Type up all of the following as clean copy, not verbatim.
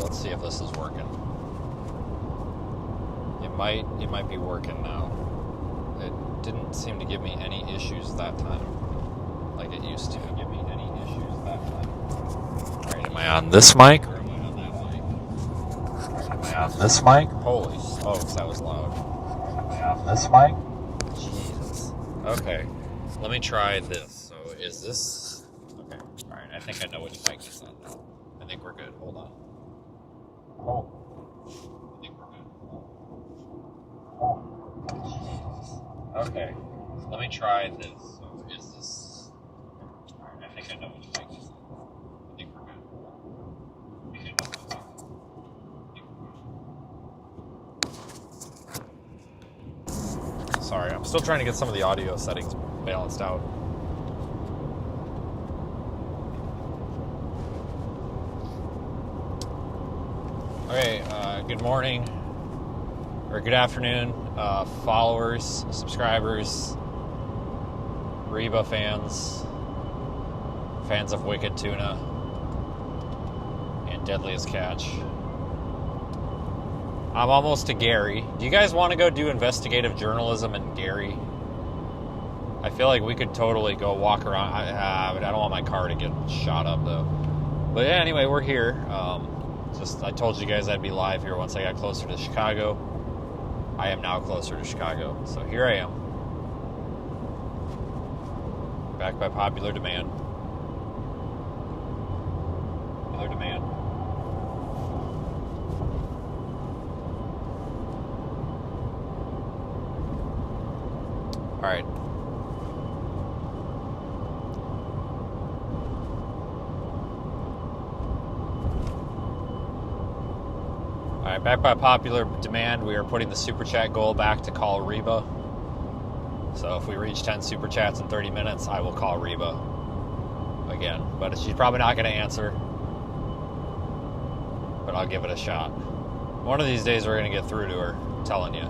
let's see if this is working. It might be working now. It didn't seem to give me any issues that time, like it used to. Alright, am I on this mic or am I on that mic? Am I on this mic? Holy smokes, that was loud. Am I on this mic? Jesus. Okay, let me try this. So is this... Okay, alright, I think I know which mic this is on now. I think we're good. Hold on. Oh. I think we're good. Jesus. Okay, let me try this. So is this... Alright, I think I know which mic this is on. I think we're good. Sorry, I'm still trying to get some of the audio settings balanced out. Okay, good morning, or good afternoon, followers, subscribers, Reba fans, fans of Wicked Tuna, and Deadliest Catch. I'm almost to Gary. Do you guys want to go do investigative journalism in Gary? I feel like we could totally go walk around. But I don't want my car to get shot up, though. But yeah, anyway, we're here. I told you guys I'd be live here once I got closer to Chicago. I am now closer to Chicago. So here I am. Back by popular demand. Popular demand. All right. All right, back by popular demand, we are putting the super chat goal back to call Reba. So if we reach 10 super chats in 30 minutes, I will call Reba again. But she's probably not going to answer. But I'll give it a shot. One of these days we're going to get through to her, I'm telling you.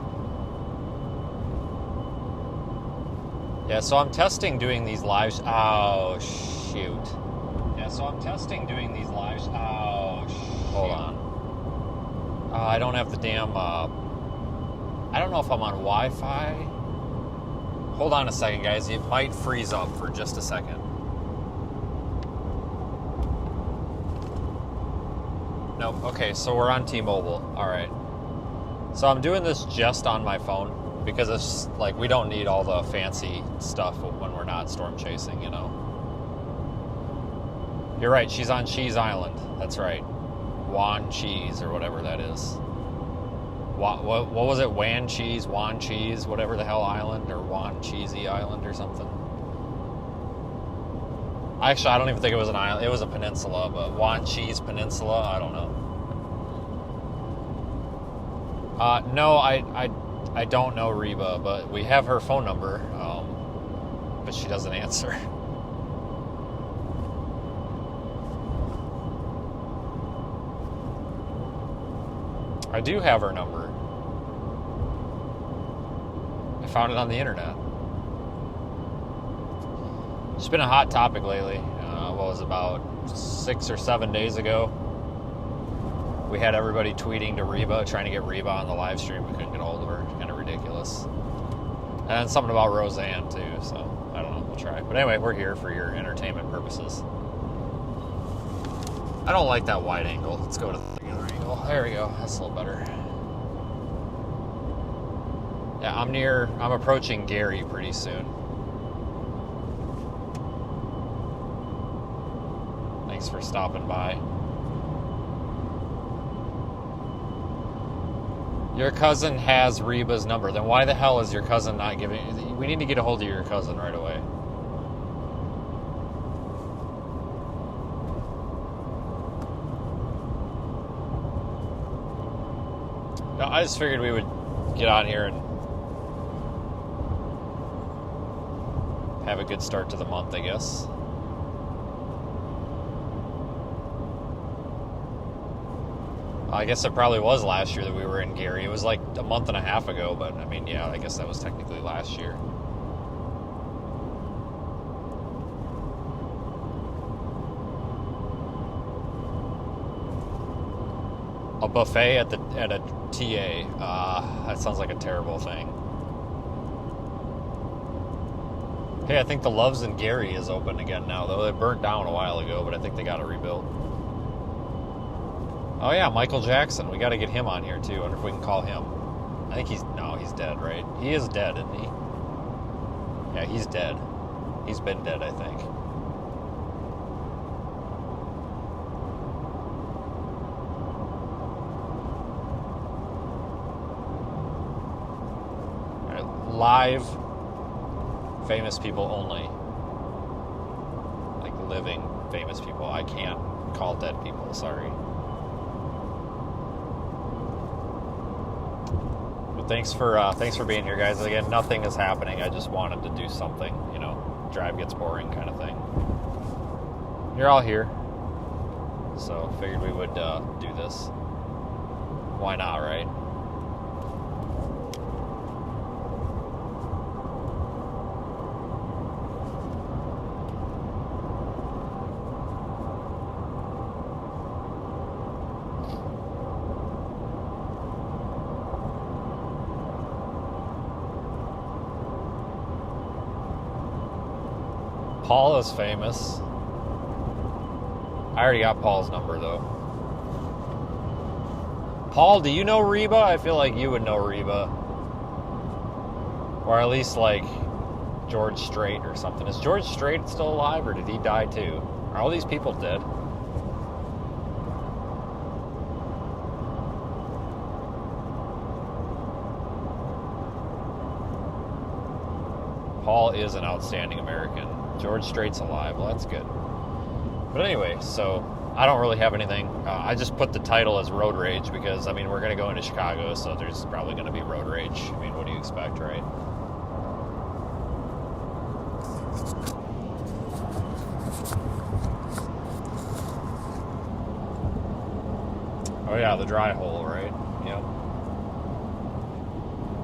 Yeah, so I'm testing doing these lives. Oh, shoot. Yeah, so I'm testing doing these lives. Oh, shoot. Hold on. I don't have the damn, I don't know if I'm on Wi-Fi. Hold on a second, guys. It might freeze up for just a second. Nope. Okay, so we're on T-Mobile. All right. So I'm doing this just on my phone. Because it's like we don't need all the fancy stuff when we're not storm chasing, you know. You're right, she's on Cheese Island. That's right. Wan Cheese or whatever that is. What was it? Wan Cheese, whatever the hell island, or Wan Cheesy Island or something. Actually, I don't even think it was an island. It was a peninsula, but Wan Cheese Peninsula, I don't know. No, I don't know Reba, but we have her phone number, but she doesn't answer. I do have her number. I found it on the internet. It's been a hot topic lately. What was it, about 6 or 7 days ago? We had everybody tweeting to Reba, trying to get Reba on the live stream. We couldn't get a hold of her. Kind of ridiculous. And then something about Roseanne, too. So, I don't know. We'll try. But anyway, we're here for your entertainment purposes. I don't like that wide angle. Let's go to the regular angle. There we go. That's a little better. Yeah, I'm approaching Gary pretty soon. Thanks for stopping by. Your cousin has Reba's number. Then why the hell is your cousin not giving... We need to get a hold of your cousin right away. No, I just figured we would get on here and have a good start to the month, I guess. I guess it probably was last year that we were in Gary. It was like a month and a half ago, but I mean, yeah, I guess that was technically last year. A buffet at a TA. That sounds like a terrible thing. Hey, I think the Loves in Gary is open again now, though. They burnt down a while ago, but I think they got it rebuilt. Oh yeah, Michael Jackson. We got to get him on here too. I wonder if we can call him. I think he's dead, right? He is dead, isn't he? Yeah, he's dead. He's been dead, I think. All right, live famous people only. Like living famous people. I can't call dead people, sorry. Thanks for being here, guys. Again, nothing is happening. I just wanted to do something, you know, drive gets boring kind of thing. You're all here, so figured we would do this. Why not, right? Paul is famous. I already got Paul's number, though. Paul, do you know Reba? I feel like you would know Reba. Or at least, like, George Strait or something. Is George Strait still alive, or did he die, too? Are all these people dead? Paul is an outstanding American. George Strait's alive. Well, that's good. But anyway, so I don't really have anything. I just put the title as Road Rage because, I mean, we're going to go into Chicago, so there's probably going to be road rage. I mean, what do you expect, right? Oh, yeah, the dry hole, right? Yep.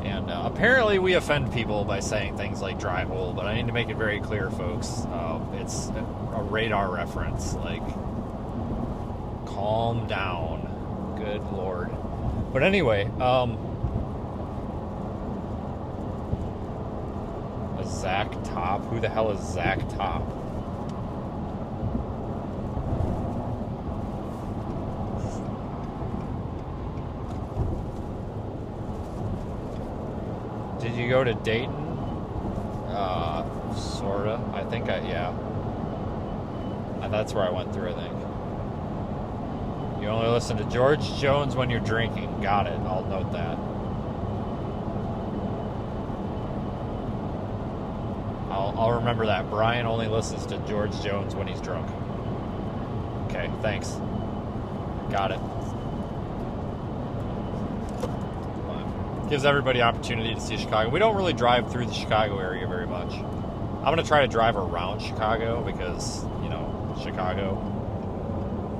And apparently we offend people by saying things like dry hole, but I need to make it very clear, folks. It's a radar reference. Like, calm down. Good Lord. But anyway, Zach Top? Who the hell is Zach Top? Did you go to Dayton? Sorta. I think yeah. That's where I went through, I think. You only listen to George Jones when you're drinking. Got it. I'll note that. I'll remember that. Brian only listens to George Jones when he's drunk. Okay, thanks. Got it. Gives everybody opportunity to see Chicago. We don't really drive through the Chicago area very much. I'm going to try to drive around Chicago because, you know, Chicago.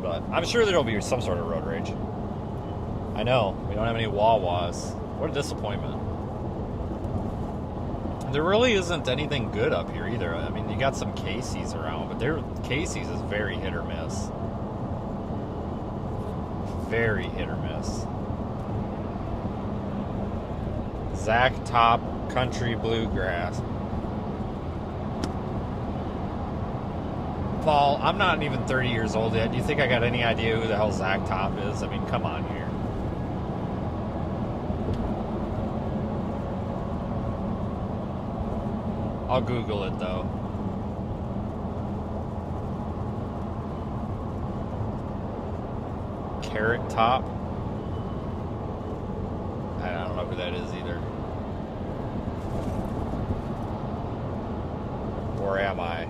But I'm sure there'll be some sort of road rage. I know. We don't have any Wawas. What a disappointment. There really isn't anything good up here either. I mean, you got some Casey's around, but Casey's is very hit or miss. Very hit or miss. Zach Top Country Bluegrass. Paul, I'm not even 30 years old yet. Do you think I got any idea who the hell Zach Top is? I mean, come on here. I'll Google it, though. Carrot Top? I don't know who that is either. Where am I?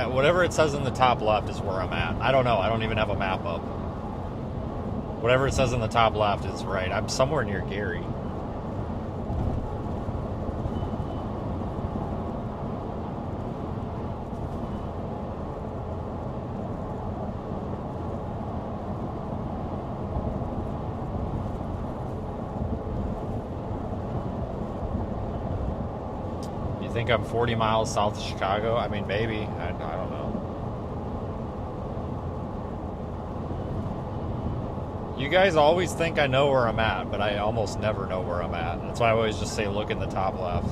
Whatever it says in the top left is where I'm at. I don't know. I don't even have a map up. Whatever it says in the top left is right. I'm somewhere near Gary. You think I'm 40 miles south of Chicago? I mean, maybe. I don't know. You guys always think I know where I'm at, but I almost never know where I'm at. That's why I always just say look in the top left.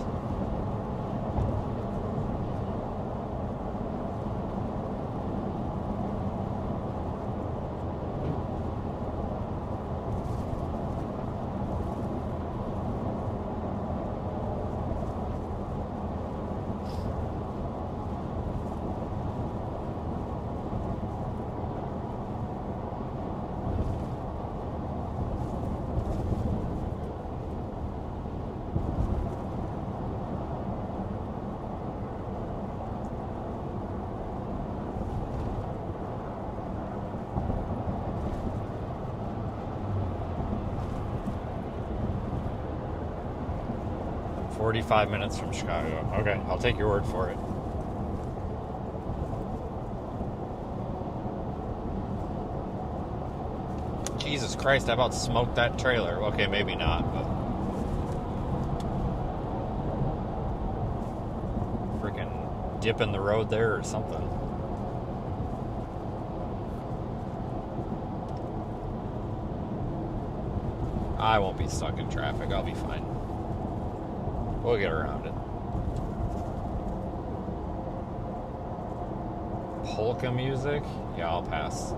"45 minutes from Chicago." Okay, I'll take your word for it. Jesus Christ, I about smoked that trailer. Okay, maybe not, but... freaking dip in the road there or something. I won't be stuck in traffic. I'll be fine. We'll get around it. Polka music? Yeah, I'll pass.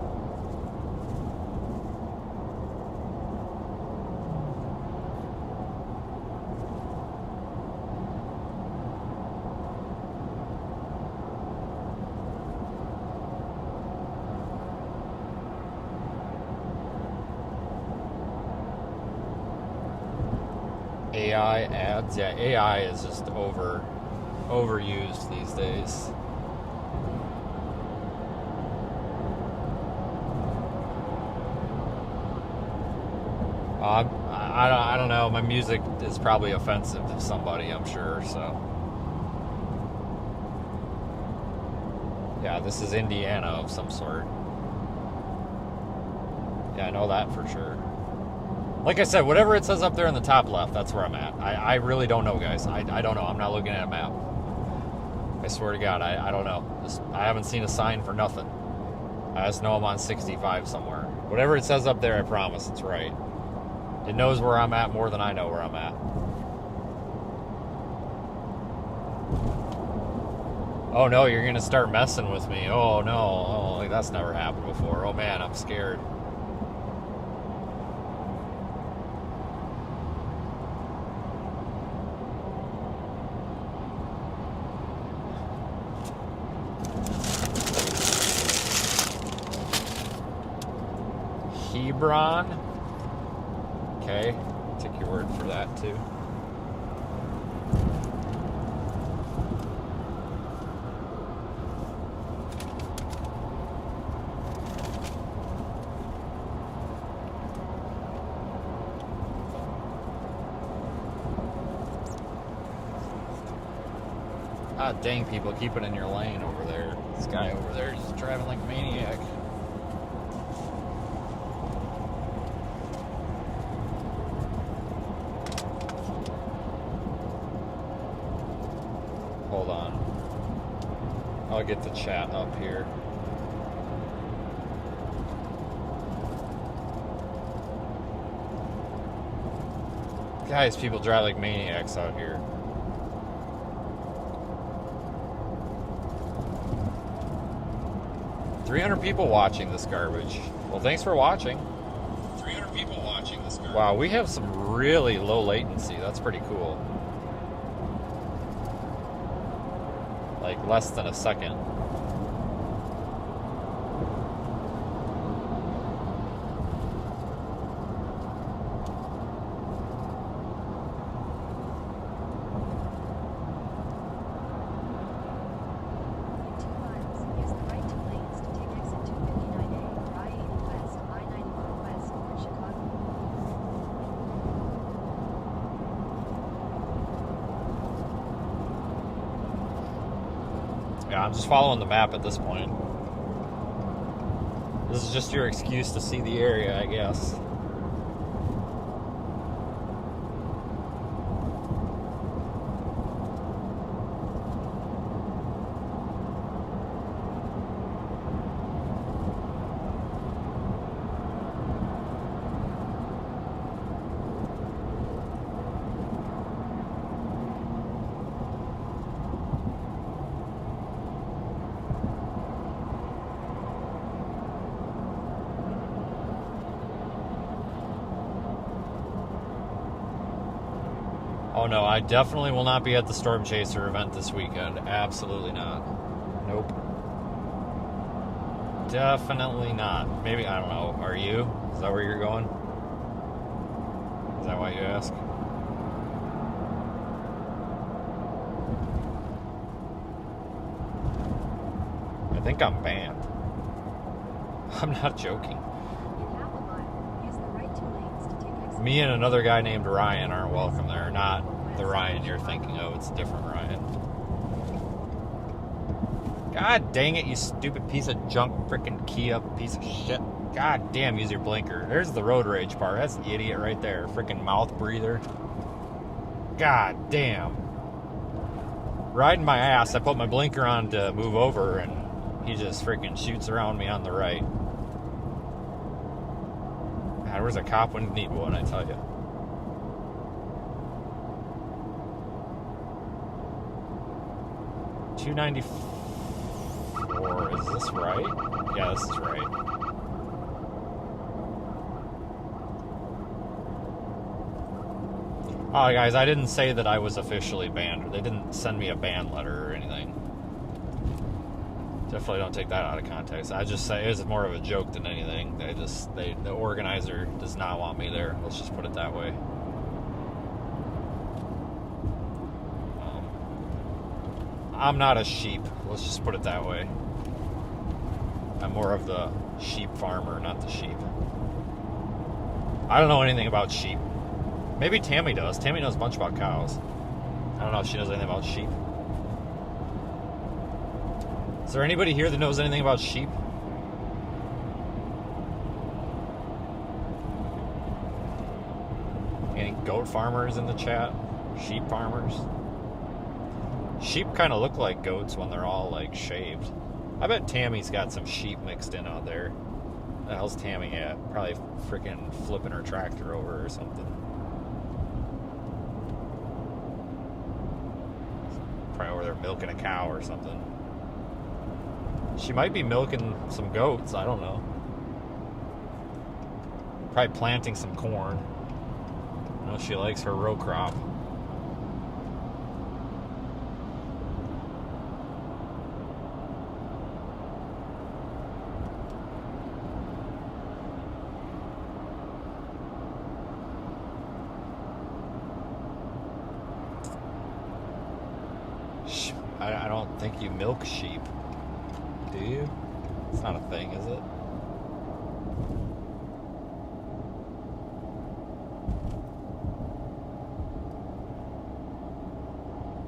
AI ads? Yeah, AI is just overused these days. I don't know. My music is probably offensive to somebody, I'm sure, so. Yeah, this is Indiana of some sort. Yeah, I know that for sure. Like I said, whatever it says up there in the top left, that's where I'm at. I really don't know, guys. I don't know. I'm not looking at a map. I swear to God, I don't know. I haven't seen a sign for nothing. I just know I'm on 65 somewhere. Whatever it says up there, I promise it's right. It knows where I'm at more than I know where I'm at. Oh no, you're gonna start messing with me. Oh no, oh, like that's never happened before. Oh man, I'm scared. Hebron? Okay, take your word for that too. Ah, dang, people, keep it in your lane over there. This guy over there is driving like a maniac. Hold on. I'll get the chat up here. Guys, people drive like maniacs out here. "300 people watching this garbage." Well, thanks for watching. 300 people watching this garbage. Wow, we have some really low latency. That's pretty cool. Like less than a second. Yeah, I'm just following the map at this point. This is just your excuse to see the area, I guess. Oh no, I definitely will not be at the Storm Chaser event this weekend. Absolutely not. Nope. Definitely not. Maybe, I don't know. Are you? Is that where you're going? Is that why you ask? I think I'm banned. I'm not joking. Me and another guy named Ryan aren't welcome there. Not the Ryan you're thinking of. It's a different Ryan. God dang it, you stupid piece of junk freaking Kia piece of shit. God damn, use your blinker. There's the road rage part. That's the idiot right there. Freaking mouth breather. God damn. Riding my ass, I put my blinker on to move over, and he just freaking shoots around me on the right. God, where's a cop when you need one, I tell you. $294. Is this right? Yeah, this is right. Oh, guys, I didn't say that I was officially banned. They didn't send me a ban letter or anything. Definitely don't take that out of context. I just say it was more of a joke than anything. The organizer does not want me there. Let's just put it that way. I'm not a sheep. Let's just put it that way. I'm more of the sheep farmer, not the sheep. I don't know anything about sheep. Maybe Tammy does. Tammy knows a bunch about cows. I don't know if she knows anything about sheep. Is there anybody here that knows anything about sheep? Any goat farmers in the chat? Sheep farmers? Sheep kind of look like goats when they're all like shaved. I bet Tammy's got some sheep mixed in out there. The hell's Tammy at? Probably freaking flipping her tractor over or something. Probably over there milking a cow or something. She might be milking some goats, I don't know. Probably planting some corn. I know she likes her row crop. I don't think you milk sheep. Do you? It's not a thing, is it?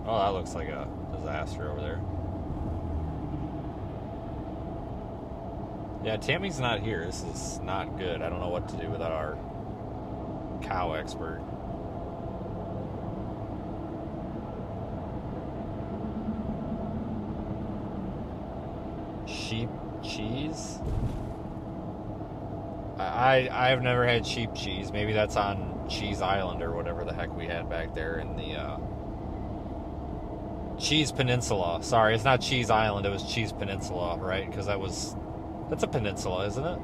Oh, that looks like a disaster over there. Yeah, Tammy's not here. This is not good. I don't know what to do without our cow expert. Sheep cheese? I've never had sheep cheese. Maybe that's on Cheese Island or whatever the heck we had back there in the Cheese Peninsula. Sorry, it's not Cheese Island, it was Cheese Peninsula, right? Because that's a peninsula, isn't it?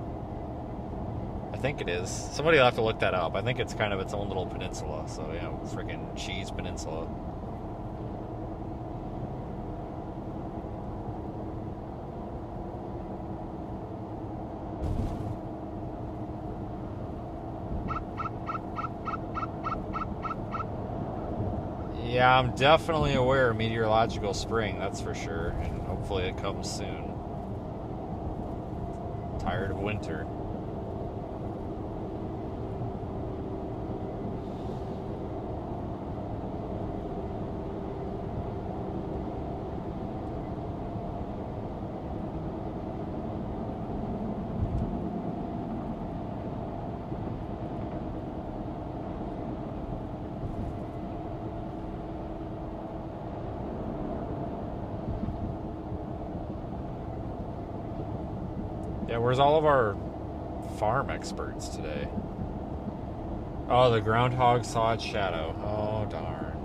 I think it is. Somebody will have to look that up. I think it's kind of its own little peninsula. So yeah, freaking Cheese Peninsula. Yeah, I'm definitely aware of meteorological spring, that's for sure, and hopefully it comes soon. Tired of winter. Yeah, where's all of our farm experts today? Oh, the groundhog saw its shadow. Oh, darn.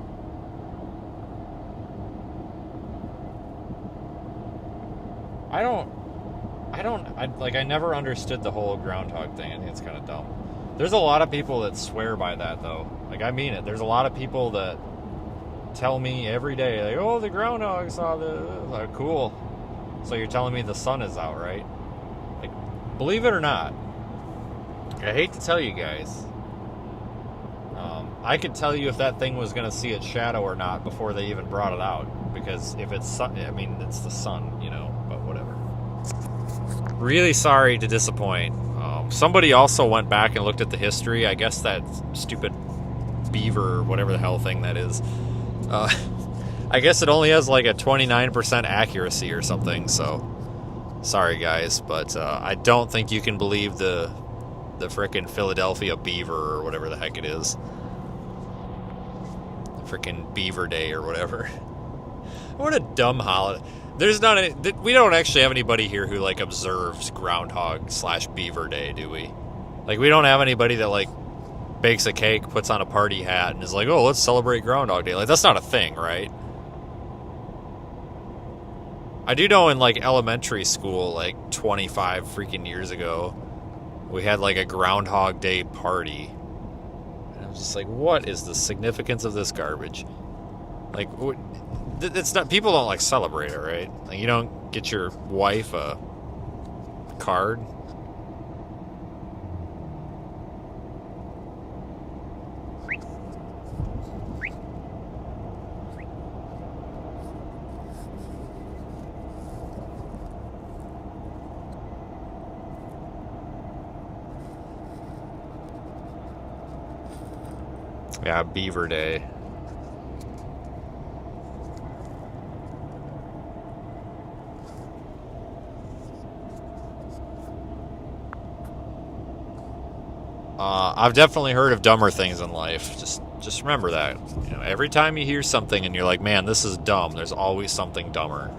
I never understood the whole groundhog thing. I think it's kind of dumb. There's a lot of people that swear by that, though. Like, I mean it. There's a lot of people that tell me every day, like, oh, the groundhog saw the... Like, cool. So you're telling me the sun is out, right? Like, believe it or not, I hate to tell you guys, I could tell you if that thing was going to see its shadow or not before they even brought it out. Because if it's sun, I mean, it's the sun, you know, but whatever. Really sorry to disappoint. Somebody also went back and looked at the history. I guess that stupid beaver, or whatever the hell thing that is. I guess it only has like a 29% accuracy or something, so sorry guys, but I don't think you can believe the frickin' Philadelphia Beaver or whatever the heck it is. Frickin' Beaver Day or whatever. What a dumb holiday. There's not any, we don't actually have anybody here who like observes Groundhog / Beaver Day, do we? Like, we don't have anybody that like bakes a cake, puts on a party hat, and is like, oh, let's celebrate Groundhog Day. Like, that's not a thing, right? I do know in like elementary school, like 25 freaking years ago, we had like a Groundhog Day party. And I was just like, what is the significance of this garbage? Like, it's not, people don't like celebrate it, right? Like, you don't get your wife a card. Yeah, Beaver Day. I've definitely heard of dumber things in life. Just remember that. You know, every time you hear something and you're like, man, this is dumb, there's always something dumber.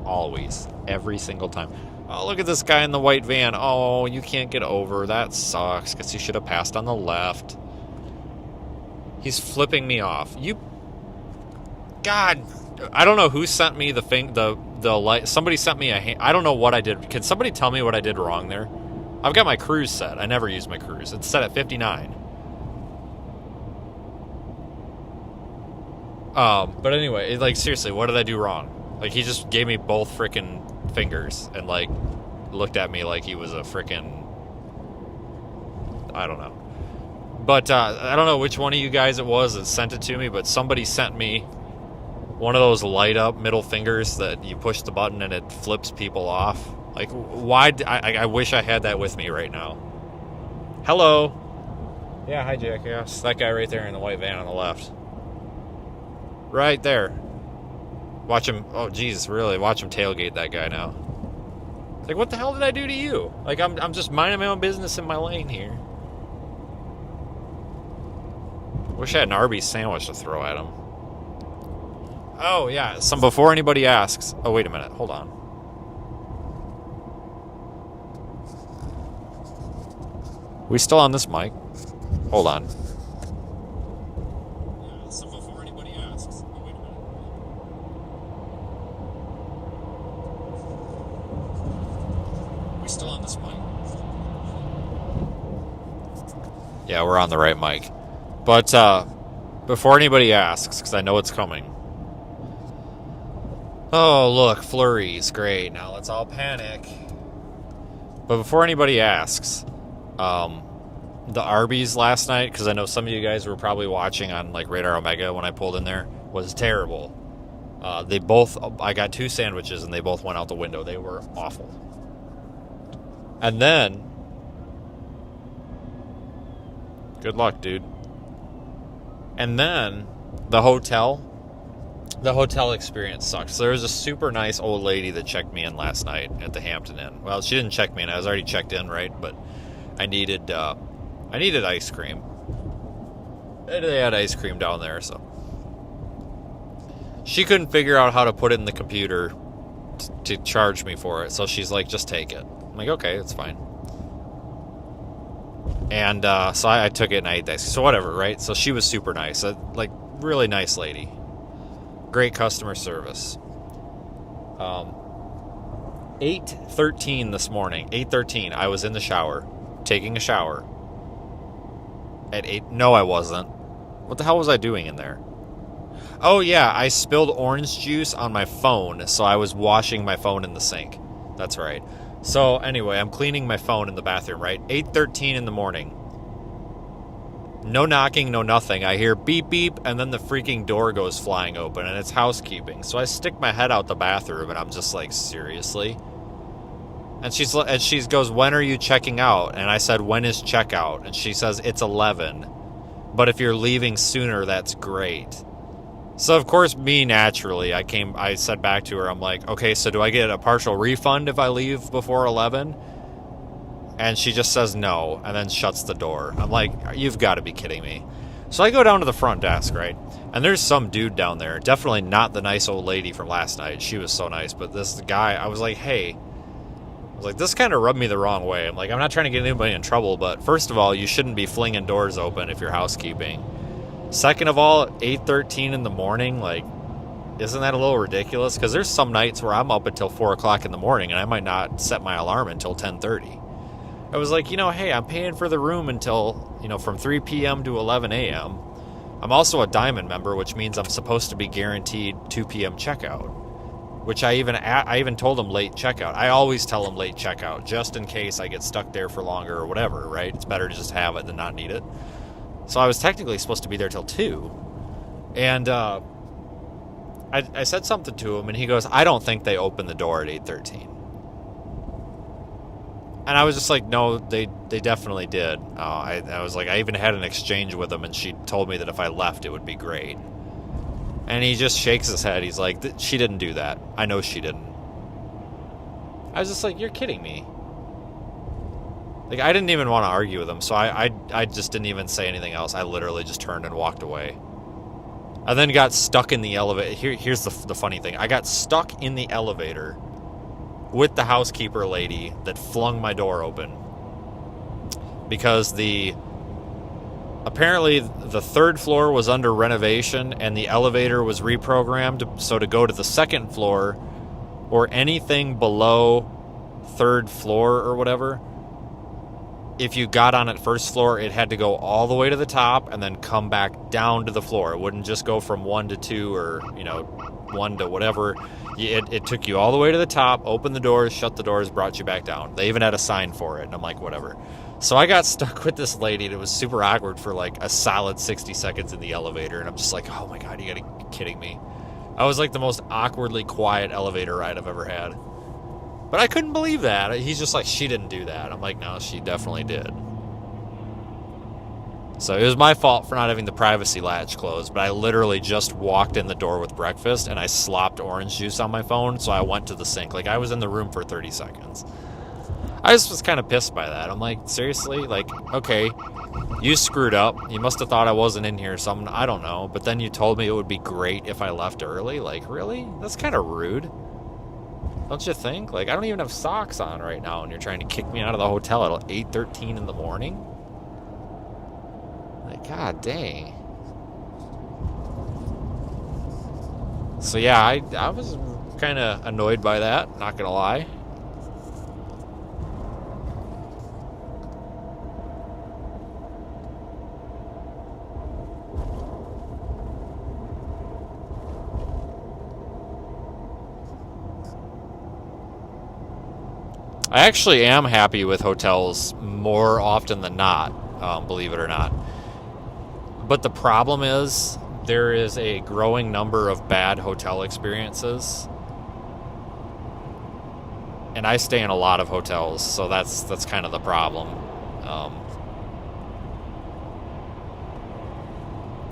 Always. Every single time. Oh, look at this guy in the white van. Oh, you can't get over. That sucks, because he should have passed on the left. He's flipping me off. You... God... I don't know who sent me the light. Somebody sent me I don't know what I did. Can somebody tell me what I did wrong there? I've got my cruise set. I never use my cruise. It's set at 59. But anyway, like, seriously, what did I do wrong? Like, he just gave me both frickin' fingers and, like, looked at me like he was a frickin'... I don't know. But, I don't know which one of you guys it was that sent it to me, but somebody sent me one of those light-up middle fingers that you push the button and it flips people off. Like, why... I wish I had that with me right now. Hello. Yeah, hi, Jack. Yeah, it's that guy right there in the white van on the left. Right there. Watch him... Oh, Jesus, really? Watch him tailgate that guy now. It's like, what the hell did I do to you? Like, I'm just minding my own business in my lane here. Wish I had an Arby's sandwich to throw at him. Oh, yeah. Before anybody asks... Oh, wait a minute. Hold on. We still on this mic? Hold on. Yeah, so before anybody asks... Oh, wait a minute. We still on this mic? Yeah, we're on the right mic. But, before anybody asks, because I know it's coming. Oh, look, flurries. Great. Now let's all panic. But before anybody asks... the Arby's last night, because I know some of you guys were probably watching on like Radar Omega when I pulled in there, was terrible. I got 2 sandwiches and they both went out the window. They were awful. And then, good luck, dude. And then the hotel experience sucks. So there was a super nice old lady that checked me in last night at the Hampton Inn. Well, she didn't check me in. I was already checked in, right? But I needed ice cream. They had ice cream down there, so she couldn't figure out how to put it in the computer to charge me for it. So she's like, just take it. I'm like, okay, it's fine. And so I took it and I ate that. So whatever, right? So she was super nice. Like, really nice lady. Great customer service. 8:13 this morning. 8:13. I was in the shower. Taking a shower. At 8. No, I wasn't. What the hell was I doing in there? Oh, yeah, I spilled orange juice on my phone, so I was washing my phone in the sink. That's right. So, anyway, I'm cleaning my phone in the bathroom, right? 8:13 in the morning. No knocking, no nothing. I hear beep, beep, and then the freaking door goes flying open, and it's housekeeping. So I stick my head out the bathroom, and I'm just like, seriously? And she goes, when are you checking out? And I said, when is checkout? And she says, it's 11. But if you're leaving sooner, that's great. So, of course, me, naturally, I said back to her, I'm like, okay, so do I get a partial refund if I leave before 11? And she just says no, and then shuts the door. I'm like, you've got to be kidding me. So I go down to the front desk, right? And there's some dude down there. Definitely not the nice old lady from last night. She was so nice. But this guy, I was like, hey. I was like, this kind of rubbed me the wrong way. I'm like, I'm not trying to get anybody in trouble, but first of all, you shouldn't be flinging doors open if you're housekeeping. Second of all, 8:13 in the morning, like, isn't that a little ridiculous? Because there's some nights where I'm up until 4 o'clock in the morning, and I might not set my alarm until 10:30. I was like, hey, I'm paying for the room until, from 3 p.m. to 11 a.m. I'm also a Diamond member, which means I'm supposed to be guaranteed 2 p.m. checkout, which I even told them late checkout. I always tell them late checkout, just in case I get stuck there for longer or whatever, right? It's better to just have it than not need it. So I was technically supposed to be there till 2. And I said something to him, and he goes, I don't think they opened the door at 8:13. And I was just like, no, they definitely did. I was like, I even had an exchange with him, and she told me that if I left, it would be great. And he just shakes his head. He's like, she didn't do that. I know she didn't. I was just like, you're kidding me. Like, I didn't even want to argue with him, so I just didn't even say anything else. I literally just turned and walked away. I then got stuck in the elevator. Here's the funny thing. I got stuck in the elevator with the housekeeper lady that flung my door open. Because apparently the third floor was under renovation and the elevator was reprogrammed. So to go to the second floor or anything below third floor or whatever, if you got on at first floor, it had to go all the way to the top and then come back down to the floor. It wouldn't just go from 1 to 2 or, 1 to whatever. It took you all the way to the top, opened the doors, shut the doors, brought you back down. They even had a sign for it, and I'm like, whatever. So I got stuck with this lady, and it was super awkward for like a solid 60 seconds in the elevator, and I'm just like, oh my God, you gotta be kidding me. I was like the most awkwardly quiet elevator ride I've ever had. But I couldn't believe that. He's just like, she didn't do that. I'm like, no, she definitely did. So it was my fault for not having the privacy latch closed, but I literally just walked in the door with breakfast and I slopped orange juice on my phone, so I went to the sink. Like, I was in the room for 30 seconds. I just was kind of pissed by that. I'm like, seriously? Like, okay, you screwed up. You must have thought I wasn't in here or something. I don't know. But then you told me it would be great if I left early. Like, really? That's kind of rude. Don't you think? Like, I don't even have socks on right now, and you're trying to kick me out of the hotel at 8:13 in the morning? Like, God dang. So, yeah, I was kind of annoyed by that, not gonna lie. I actually am happy with hotels more often than not, believe it or not. But the problem is there is a growing number of bad hotel experiences. And I stay in a lot of hotels, so that's kind of the problem.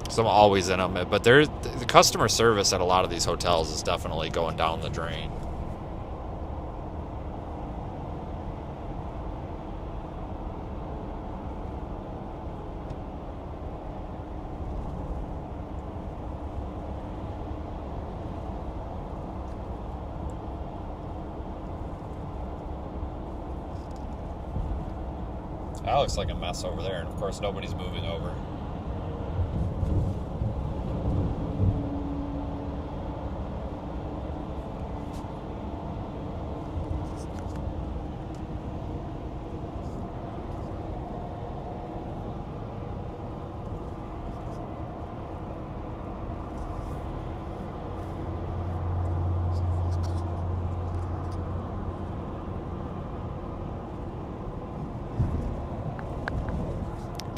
So I'm always in them. But the customer service at a lot of these hotels is definitely going down the drain. That looks like a mess over there, and of course nobody's moving over.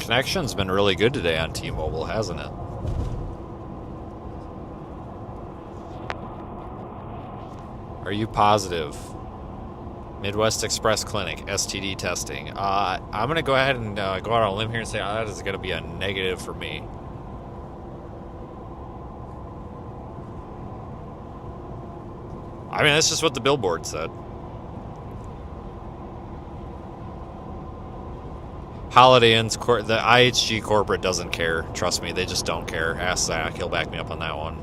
connection's been really good today on T-Mobile, hasn't it? Are you positive? Midwest Express Clinic, STD testing. I'm going to go ahead and go out on a limb here and say that is going to be a negative for me. I mean, that's just what the billboard said. Holiday Inn's the IHG corporate doesn't care. Trust me, they just don't care. Ask Zach. He'll back me up on that one.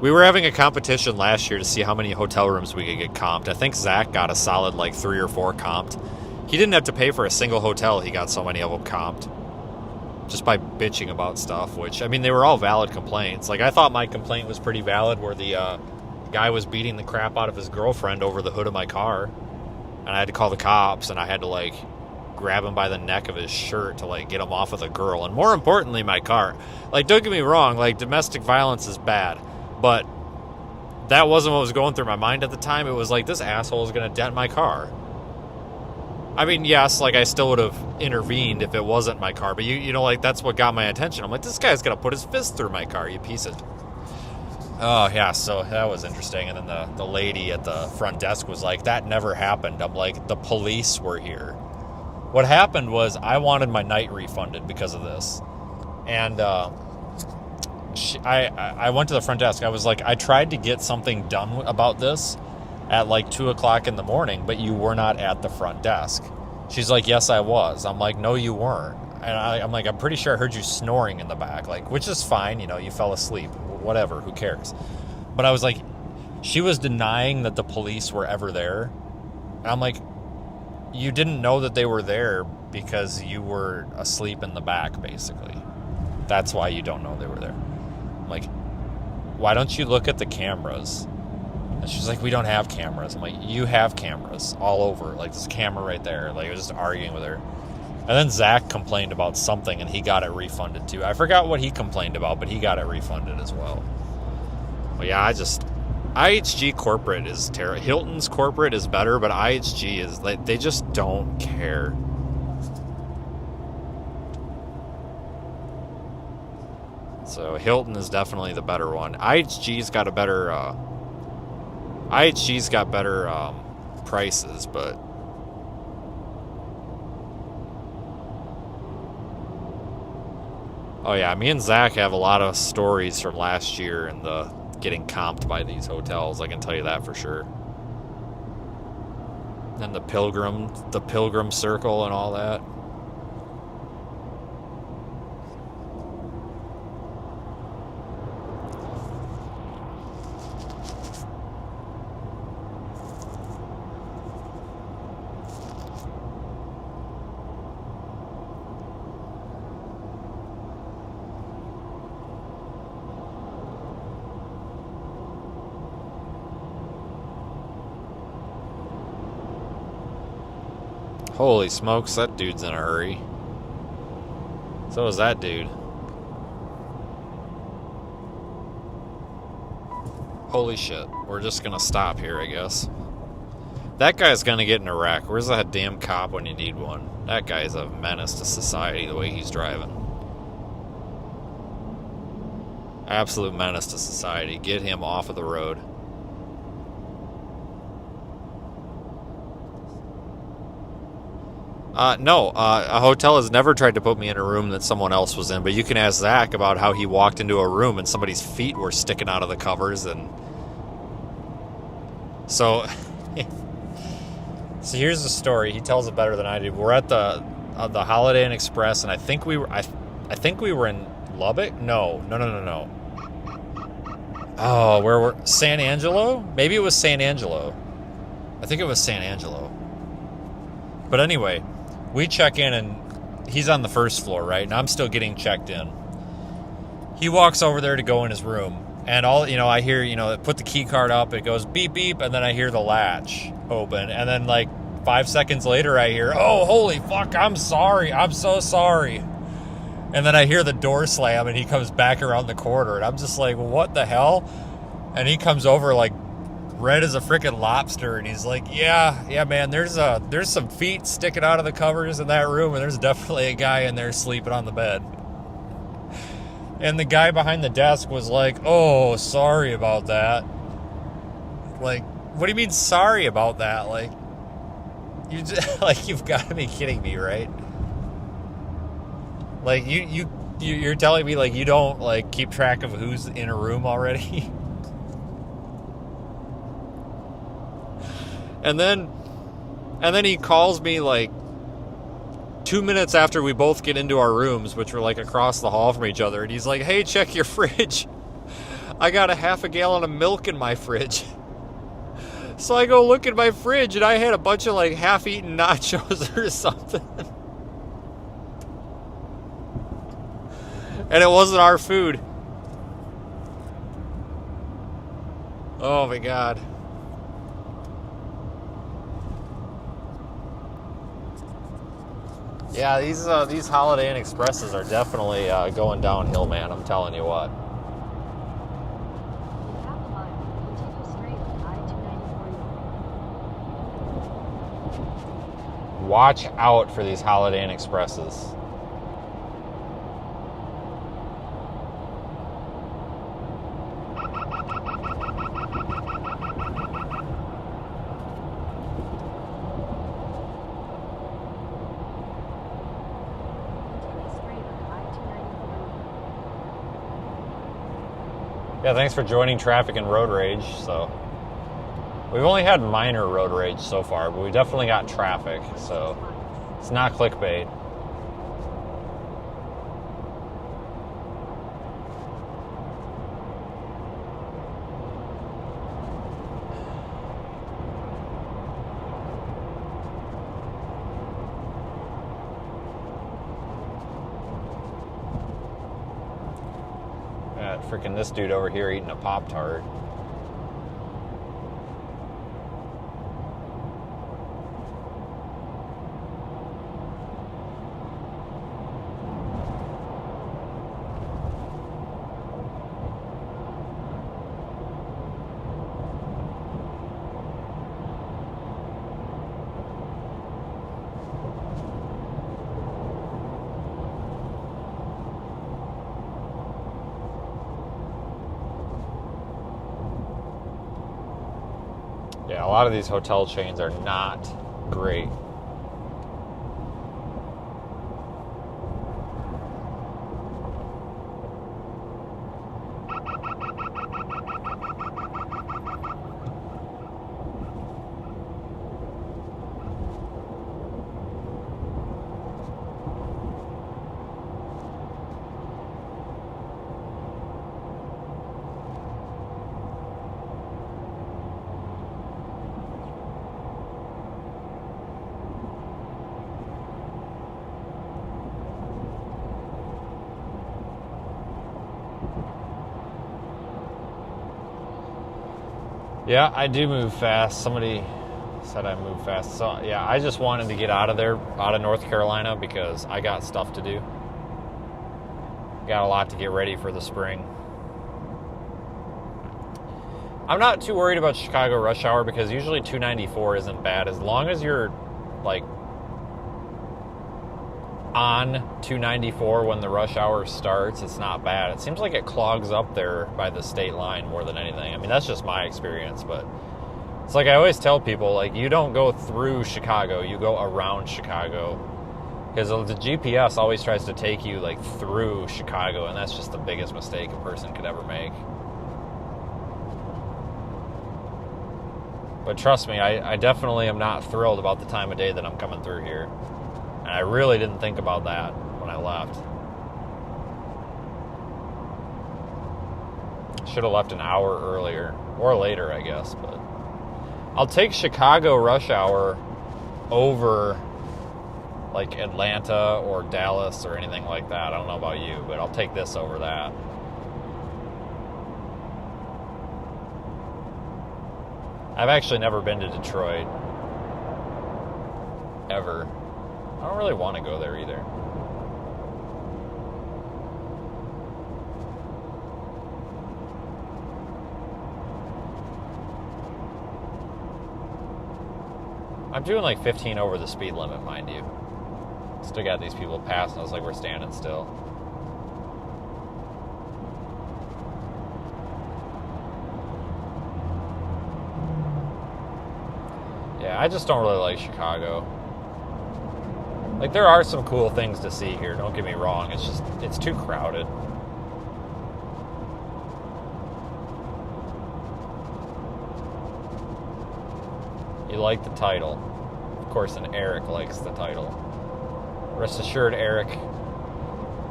We were having a competition last year to see how many hotel rooms we could get comped. I think Zach got a solid like 3 or 4 comped. He didn't have to pay for a single hotel. He got so many of them comped. Just by bitching about stuff, which, I mean, they were all valid complaints. Like, I thought my complaint was pretty valid where the guy was beating the crap out of his girlfriend over the hood of my car. And I had to call the cops, and I had to, like, grab him by the neck of his shirt to, like, get him off of the girl. And more importantly, my car. Like, don't get me wrong, like, domestic violence is bad. But that wasn't what was going through my mind at the time. It was like, this asshole is going to dent my car. I mean, yes, like, I still would have intervened if it wasn't my car. But, you know, like, that's what got my attention. I'm like, this guy's going to put his fist through my car, you piece of... Oh, yeah, so that was interesting. And then the lady at the front desk was like, that never happened. I'm like, the police were here. What happened was I wanted my night refunded because of this. And I went to the front desk. I was like, I tried to get something done about this at like 2 o'clock in the morning, but you were not at the front desk. She's like, yes, I was. I'm like, no, you weren't. And I'm like, I'm pretty sure I heard you snoring in the back, like, which is fine. You know, you fell asleep, whatever, who cares? But I was like, she was denying that the police were ever there. And I'm like, you didn't know that they were there because you were asleep in the back, basically. That's why you don't know they were there. I'm like, why don't you look at the cameras? And she's like, we don't have cameras. I'm like, you have cameras all over. Like, there's a camera right there. Like, I was just arguing with her. And then Zach complained about something, and he got it refunded, too. I forgot what he complained about, but he got it refunded as well. But, yeah, IHG corporate is terrible. Hilton's corporate is better, but IHG is, like, they just don't care. So, Hilton is definitely the better one. IHG's got better prices, but oh yeah, me and Zach have a lot of stories from last year and the getting comped by these hotels. I can tell you that for sure. And the Pilgrim Circle and all that. Holy smokes, that dude's in a hurry. So is that dude. Holy shit. We're just gonna stop here, I guess. That guy's gonna get in a wreck. Where's that damn cop when you need one? That guy's a menace to society the way he's driving. Absolute menace to society. Get him off of the road. No, a hotel has never tried to put me in a room that someone else was in, but you can ask Zach about how he walked into a room and somebody's feet were sticking out of the covers, and so so here's the story. He tells it better than I do. We're at the Holiday Inn Express, and I think we were in Lubbock. No. Oh, where were San Angelo? Maybe it was San Angelo. I think it was San Angelo. But anyway, we check in, and he's on the first floor, right? And I'm still getting checked in. He walks over there to go in his room, and I hear, put the key card up, it goes beep, beep, and then I hear the latch open, and then like 5 seconds later I hear, oh, holy fuck, I'm sorry, I'm so sorry. And then I hear the door slam, and he comes back around the corner, and I'm just like, what the hell? And he comes over like red as a freaking lobster, and he's like, yeah, man, there's some feet sticking out of the covers in that room, and there's definitely a guy in there sleeping on the bed. And the guy behind the desk was like, oh, sorry about that. Like, what do you mean sorry about that? Like, you just, like, you've got to be kidding me, right? Like, you're telling me, like, you don't, like, keep track of who's in a room already? And then he calls me, like, 2 minutes after we both get into our rooms, which were, like, across the hall from each other, and he's like, hey, check your fridge. I got a half a gallon of milk in my fridge. So I go look at my fridge, and I had a bunch of, like, half-eaten nachos or something. And it wasn't our food. Oh, my God. Yeah, these Holiday Inn Expresses are definitely going downhill, man. I'm telling you what. Watch out for these Holiday Inn Expresses. Yeah, thanks for joining Traffic and Road Rage. So, we've only had minor road rage so far, but we definitely got traffic, so it's not clickbait. Freaking this dude over here eating a Pop-Tart. Yeah, a lot of these hotel chains are not great. Yeah, I do move fast. Somebody said I move fast. So, yeah, I just wanted to get out of there, out of North Carolina, because I got stuff to do. Got a lot to get ready for the spring. I'm not too worried about Chicago rush hour because usually 294 isn't bad. As long as you're, like, on 294 when the rush hour starts, it's not bad. It seems like it clogs up there by the state line more than anything. I mean, that's just my experience, but it's like I always tell people, like, you don't go through Chicago, you go around Chicago, because the GPS always tries to take you, like, through Chicago, and that's just the biggest mistake a person could ever make. But trust me, I definitely am not thrilled about the time of day that I'm coming through here. And I really didn't think about that when I left. Should have left an hour earlier. Or later, I guess. But I'll take Chicago rush hour over, like, Atlanta or Dallas or anything like that. I don't know about you, but I'll take this over that. I've actually never been to Detroit. Ever. I don't really want to go there either. I'm doing like 15 over the speed limit, mind you. Still got these people passing us like we're standing still. Yeah, I just don't really like Chicago. Like, there are some cool things to see here, don't get me wrong. It's just, it's too crowded. You like the title. Of course, and Eric likes the title. Rest assured, Eric,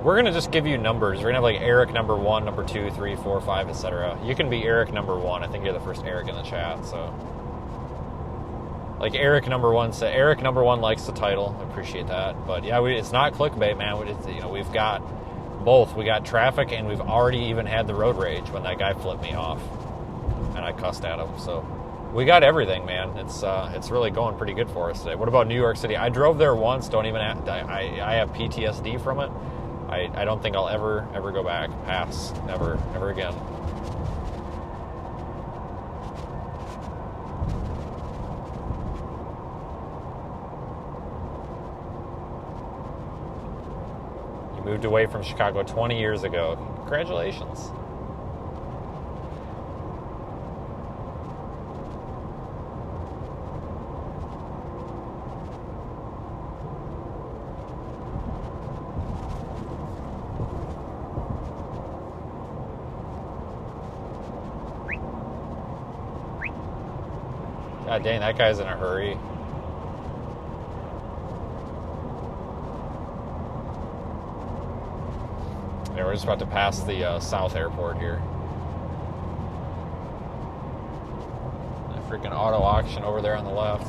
we're going to just give you numbers. We're going to have like Eric number 1, number 2, 3, 4, 5, etc. You can be Eric number 1. I think you're the first Eric in the chat, so. Like Eric number 1 said, Eric number 1 likes the title. I appreciate that. But yeah, it's not clickbait, man. We've got both. We got traffic, and we've already even had the road rage when that guy flipped me off, and I cussed at him. So we got everything, man. It's really going pretty good for us today. What about New York City? I drove there once. Don't even. I have PTSD from it. I don't think I'll ever go back. Pass. Never again. Moved away from Chicago 20 years ago. Congratulations. God dang, that guy's in a hurry. Yeah, we're just about to pass the South Airport here. A freaking auto auction over there on the left.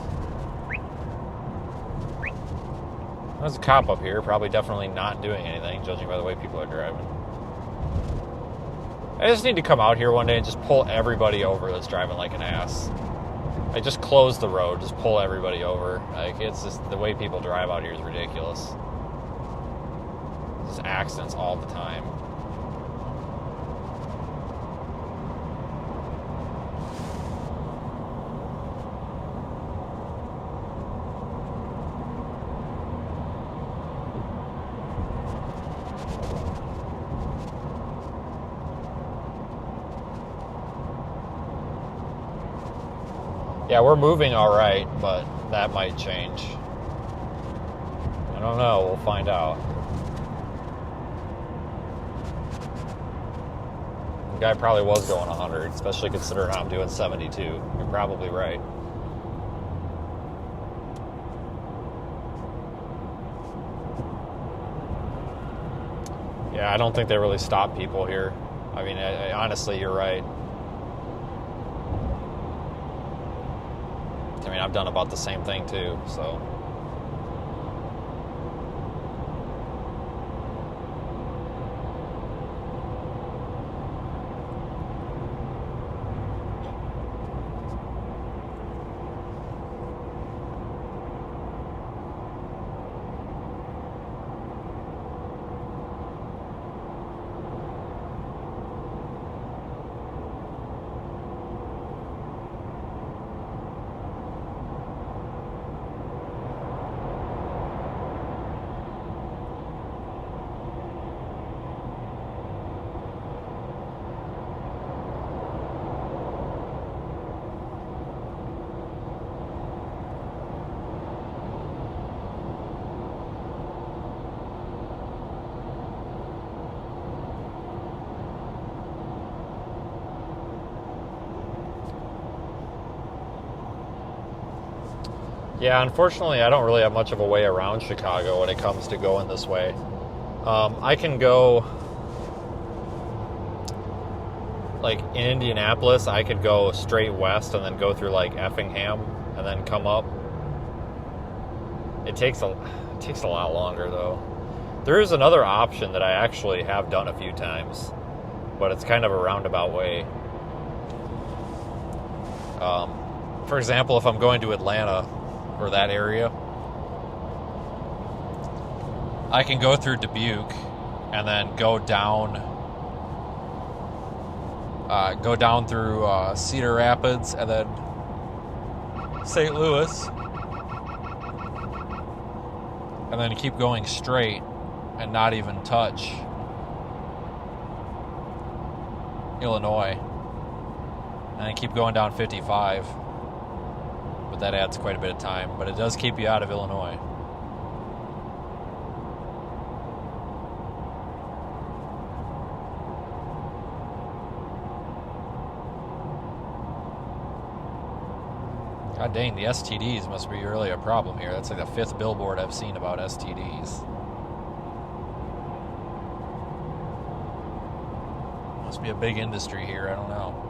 There's a cop up here, probably definitely not doing anything, judging by the way people are driving. I just need to come out here one day and just pull everybody over that's driving like an ass. I just close the road, just pull everybody over. Like, it's just, the way people drive out here is ridiculous. Just accidents all the time. Yeah, we're moving all right, but that might change. I don't know. We'll find out. The guy probably was going 100, especially considering I'm doing 72. You're probably right. Yeah, I don't think they really stop people here. I mean, honestly, you're right. I mean, I've done about the same thing too, so. Yeah, unfortunately, I don't really have much of a way around Chicago when it comes to going this way. I can go, like, in Indianapolis, I could go straight west and then go through, like, Effingham and then come up. It takes a lot longer, though. There is another option that I actually have done a few times, but it's kind of a roundabout way. For example, if I'm going to Atlanta, or that area, I can go through Dubuque and then go down through Cedar Rapids and then St. Louis, and then keep going straight and not even touch Illinois, and then keep going down 55, but that adds quite a bit of time, but it does keep you out of Illinois. God dang, the STDs must be really a problem here. That's like the 5th billboard I've seen about STDs. Must be a big industry here, I don't know.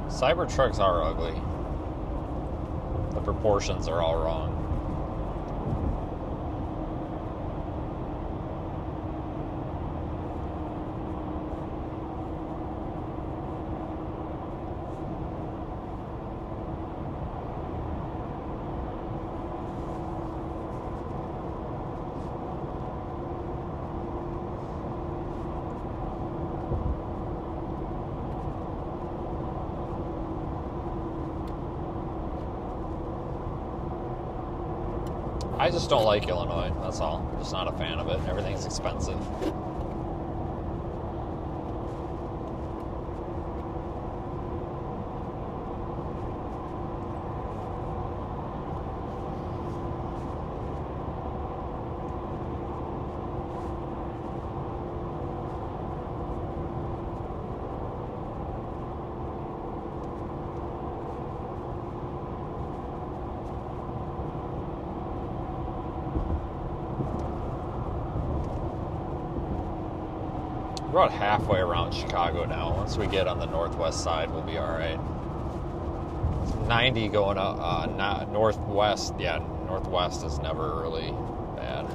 Cybertrucks are ugly. The proportions are all wrong. I just don't like Illinois, that's all. I'm just not a fan of it. Everything's expensive. We're about halfway around Chicago now. Once we get on the northwest side, we'll be all right. 90 going up, northwest. Yeah, northwest is never really bad.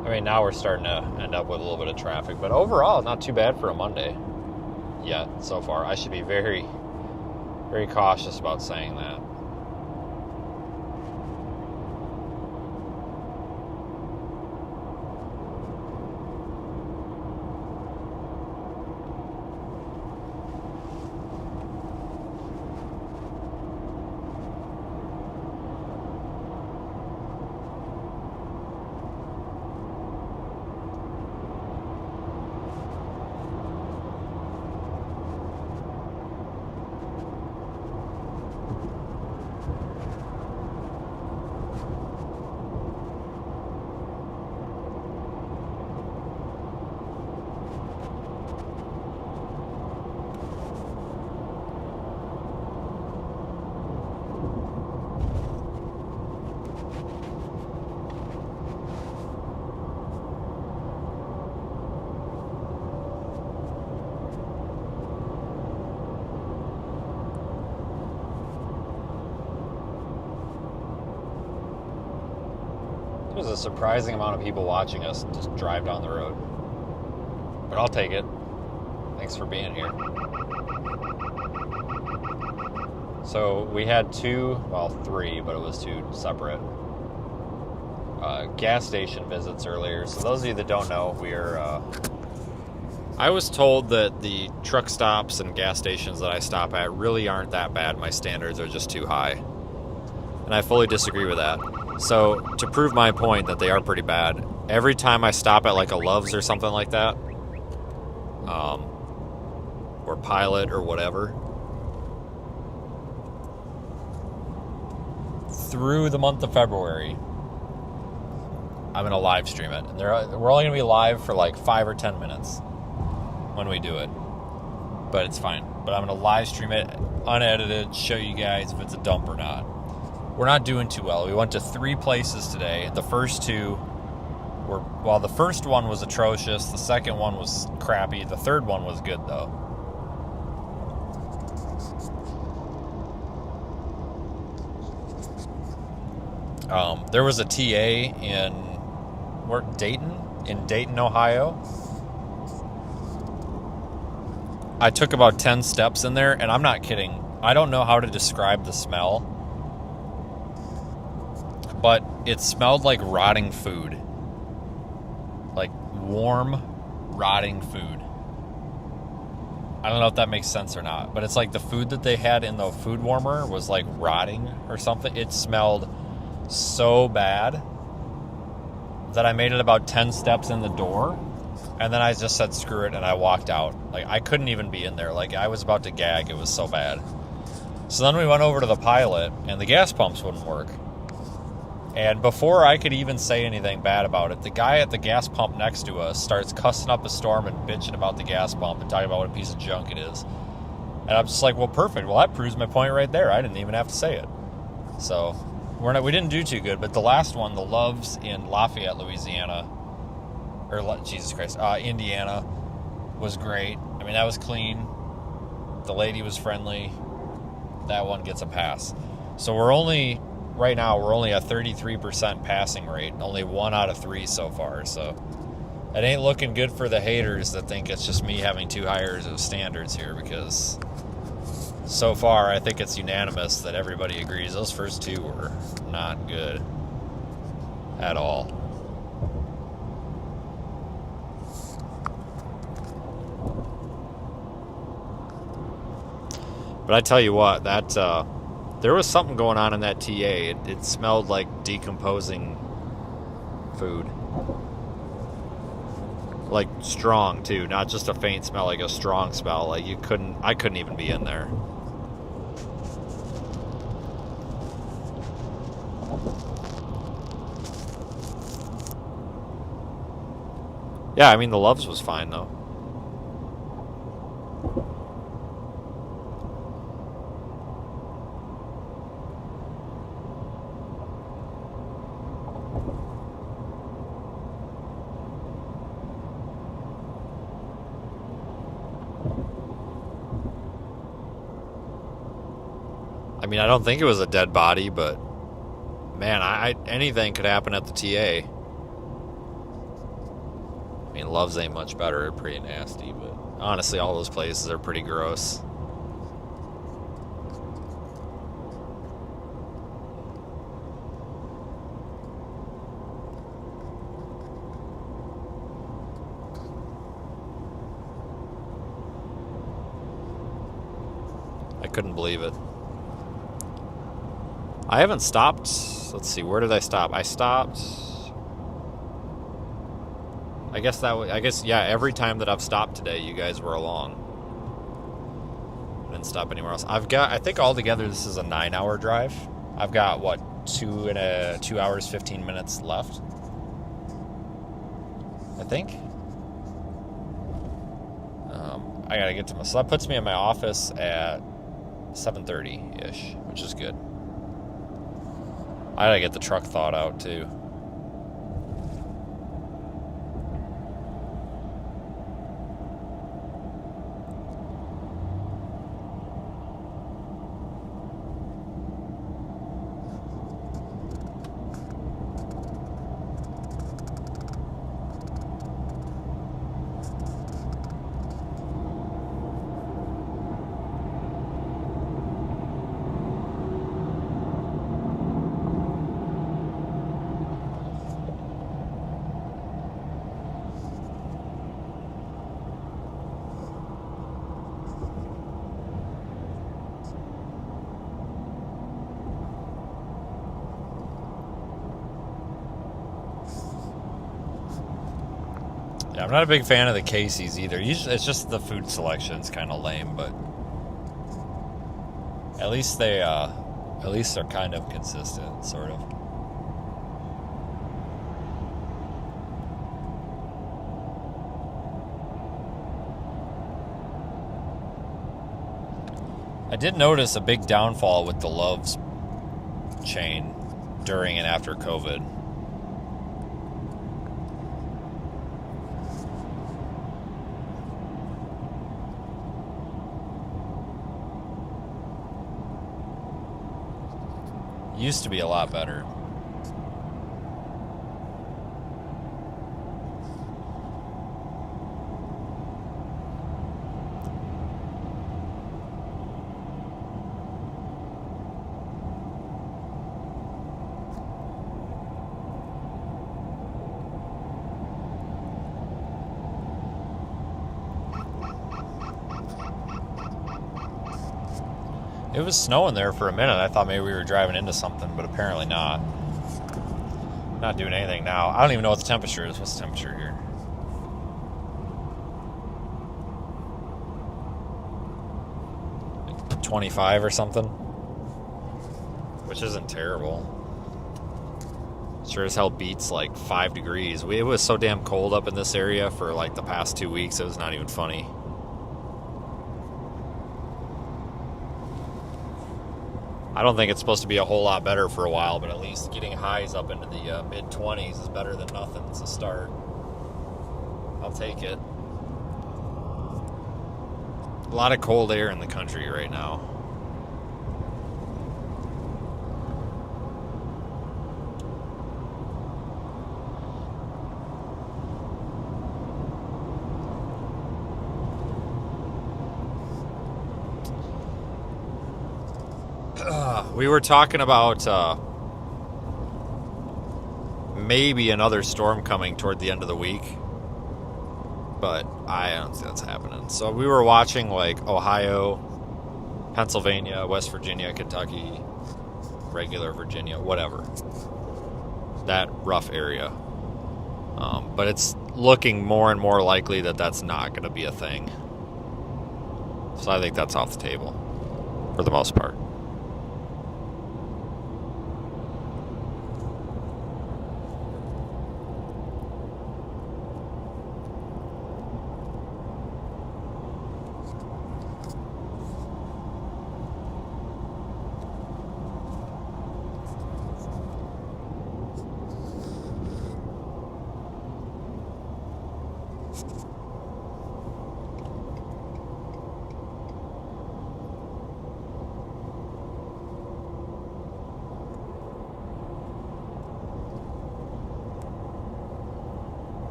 I mean, now we're starting to end up with a little bit of traffic, but overall, not too bad for a Monday yet so far. I should be very, very cautious about saying that. There's a surprising amount of people watching us just drive down the road. But I'll take it. Thanks for being here. So we had three, but it was two separate gas station visits earlier. So those of you that don't know, I was told that the truck stops and gas stations that I stop at really aren't that bad. My standards are just too high. And I fully disagree with that. So to prove my point that they are pretty bad, every time I stop at like a Love's or something like that, or Pilot or whatever, through the month of February, I'm going to live stream it. And we're only going to be live for like 5 or 10 minutes when we do it. But it's fine. But I'm going to live stream it, unedited, show you guys if it's a dump or not. We're not doing too well. We went to 3 places today. The first 2 were, well, the first one was atrocious. The second one was crappy. The third one was good, though. There was a TA in Dayton, Ohio. I took about 10 steps in there, and I'm not kidding. I don't know how to describe the smell, but it smelled like rotting food. Like warm, rotting food. I don't know if that makes sense or not, but it's like the food that they had in the food warmer was like rotting or something. It smelled so bad that I made it about 10 steps in the door, and then I just said screw it and I walked out. Like I couldn't even be in there. Like I was about to gag. It was so bad. So then we went over to the Pilot, and the gas pumps wouldn't work. And before I could even say anything bad about it, the guy at the gas pump next to us starts cussing up a storm and bitching about the gas pump and talking about what a piece of junk it is. And I'm just like, well, perfect. Well, that proves my point right there. I didn't even have to say it. So we didn't do too good. But the last one, the Love's in Lafayette, Louisiana, or Jesus Christ, Indiana, was great. I mean, that was clean. The lady was friendly. That one gets a pass. So right now, we're only at 33% passing rate. Only 1 out of 3 so far. So it ain't looking good for the haters that think it's just me having too high of standards here, because so far I think it's unanimous that everybody agrees those first 2 were not good at all. But I tell you what, that there was something going on in that TA. It smelled like decomposing food. Like strong too, not just a faint smell, like a strong smell. Like I couldn't even be in there. Yeah, I mean the Love's was fine though. I mean, I don't think it was a dead body, but man, anything could happen at the TA. I mean, Love's ain't much better. They're pretty nasty, but honestly, all those places are pretty gross. I couldn't believe it. I haven't stopped. Let's see, where did I stop? I stopped. I guess yeah, every time that I've stopped today, you guys were along. I didn't stop anywhere else. I think altogether this is a 9-hour drive. I've got, 2 hours, 15 minutes left? I think. I gotta get to so that puts me in my office at 7:30-ish, which is good. I gotta get the truck thawed out too. Yeah, I'm not a big fan of the Casey's either. Usually, it's just the food selection's kind of lame, but at least they're kind of consistent, sort of. I did notice a big downfall with the Love's chain during and after COVID. Used to be a lot better. It was snowing there for a minute. I thought maybe we were driving into something, but apparently not. Not doing anything now. I don't even know what the temperature is. What's the temperature here? Like 25 or something? Which isn't terrible. Sure as hell beats like 5 degrees. It was so damn cold up in this area for like the past 2 weeks. It was not even funny. I don't think it's supposed to be a whole lot better for a while, but at least getting highs up into the mid-20s is better than nothing. It's a start. I'll take it. A lot of cold air in the country right now. We were talking about maybe another storm coming toward the end of the week, but I don't see that's happening. So we were watching like Ohio, Pennsylvania, West Virginia, Kentucky, regular Virginia, whatever. That rough area. But it's looking more and more likely that that's not going to be a thing. So I think that's off the table for the most part.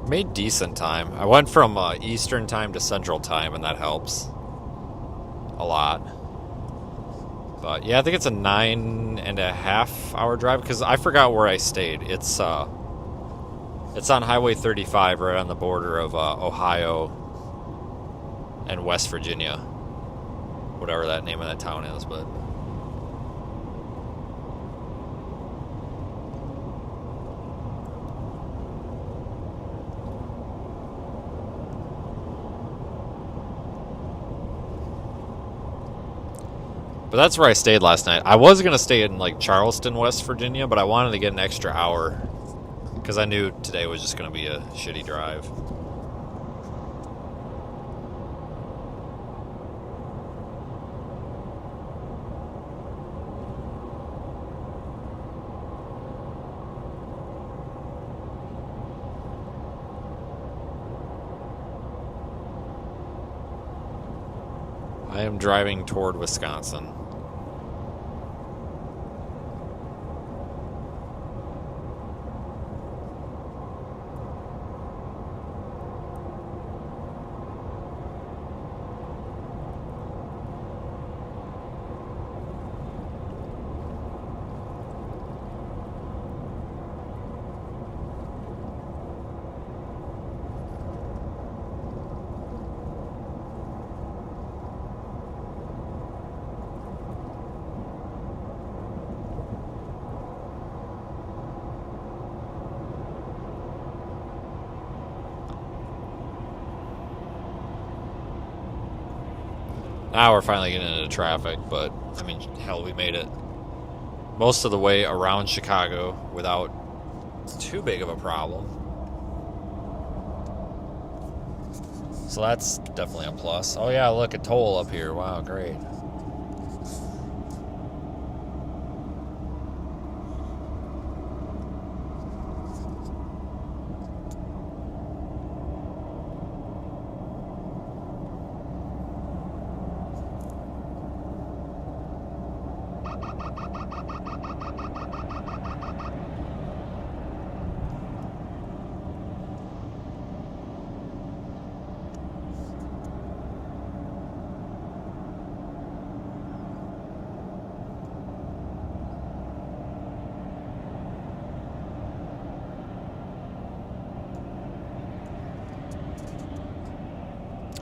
Made decent time. I went from Eastern time to Central time, and that helps a lot. But yeah, I think it's a 9.5 hour drive because I forgot where I stayed. It's on Highway 35, right on the border of Ohio and West Virginia, whatever that name of that town is. But that's where I stayed last night. I was going to stay in like Charleston, West Virginia, but I wanted to get an extra hour because I knew today was just going to be a shitty drive. I am driving toward Wisconsin. Now we're finally getting into traffic, but, I mean, hell, we made it most of the way around Chicago without too big of a problem. So that's definitely a plus. Oh yeah, look, a toll up here. Wow, great.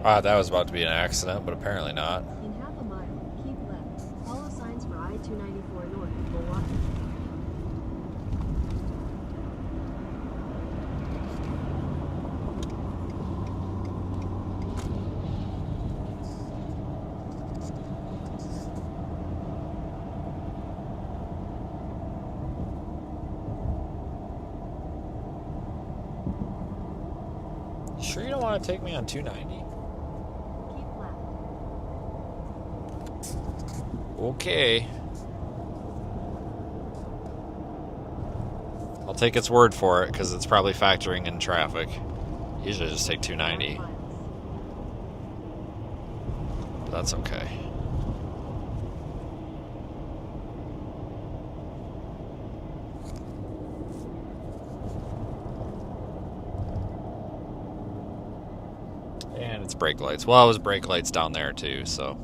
That was about to be an accident, but apparently not. In half a mile, keep left. Follow signs for I-294 north of Milwaukee. Sure you don't want to take me on 290? Okay. I'll take its word for it, because it's probably factoring in traffic. Usually just take 290. But that's okay. And it's brake lights. Well, it was brake lights down there too, so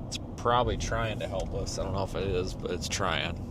it's probably trying to help us. I don't know if it is, but it's trying.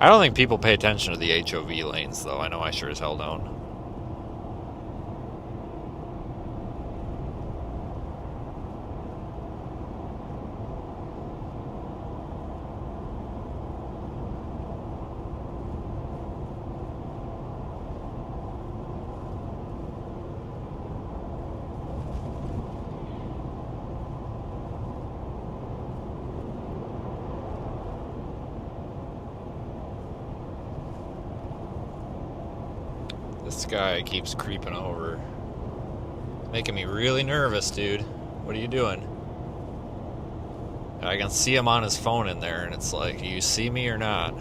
I don't think people pay attention to the HOV lanes, though. I know I sure as hell don't. This guy keeps creeping over. Making me really nervous, dude. What are you doing? I can see him on his phone in there, and it's like, you see me or not?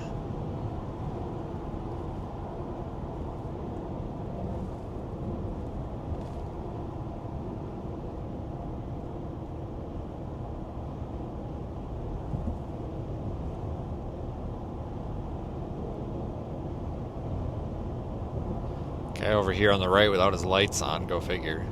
Guy over here on the right without his lights on, go figure.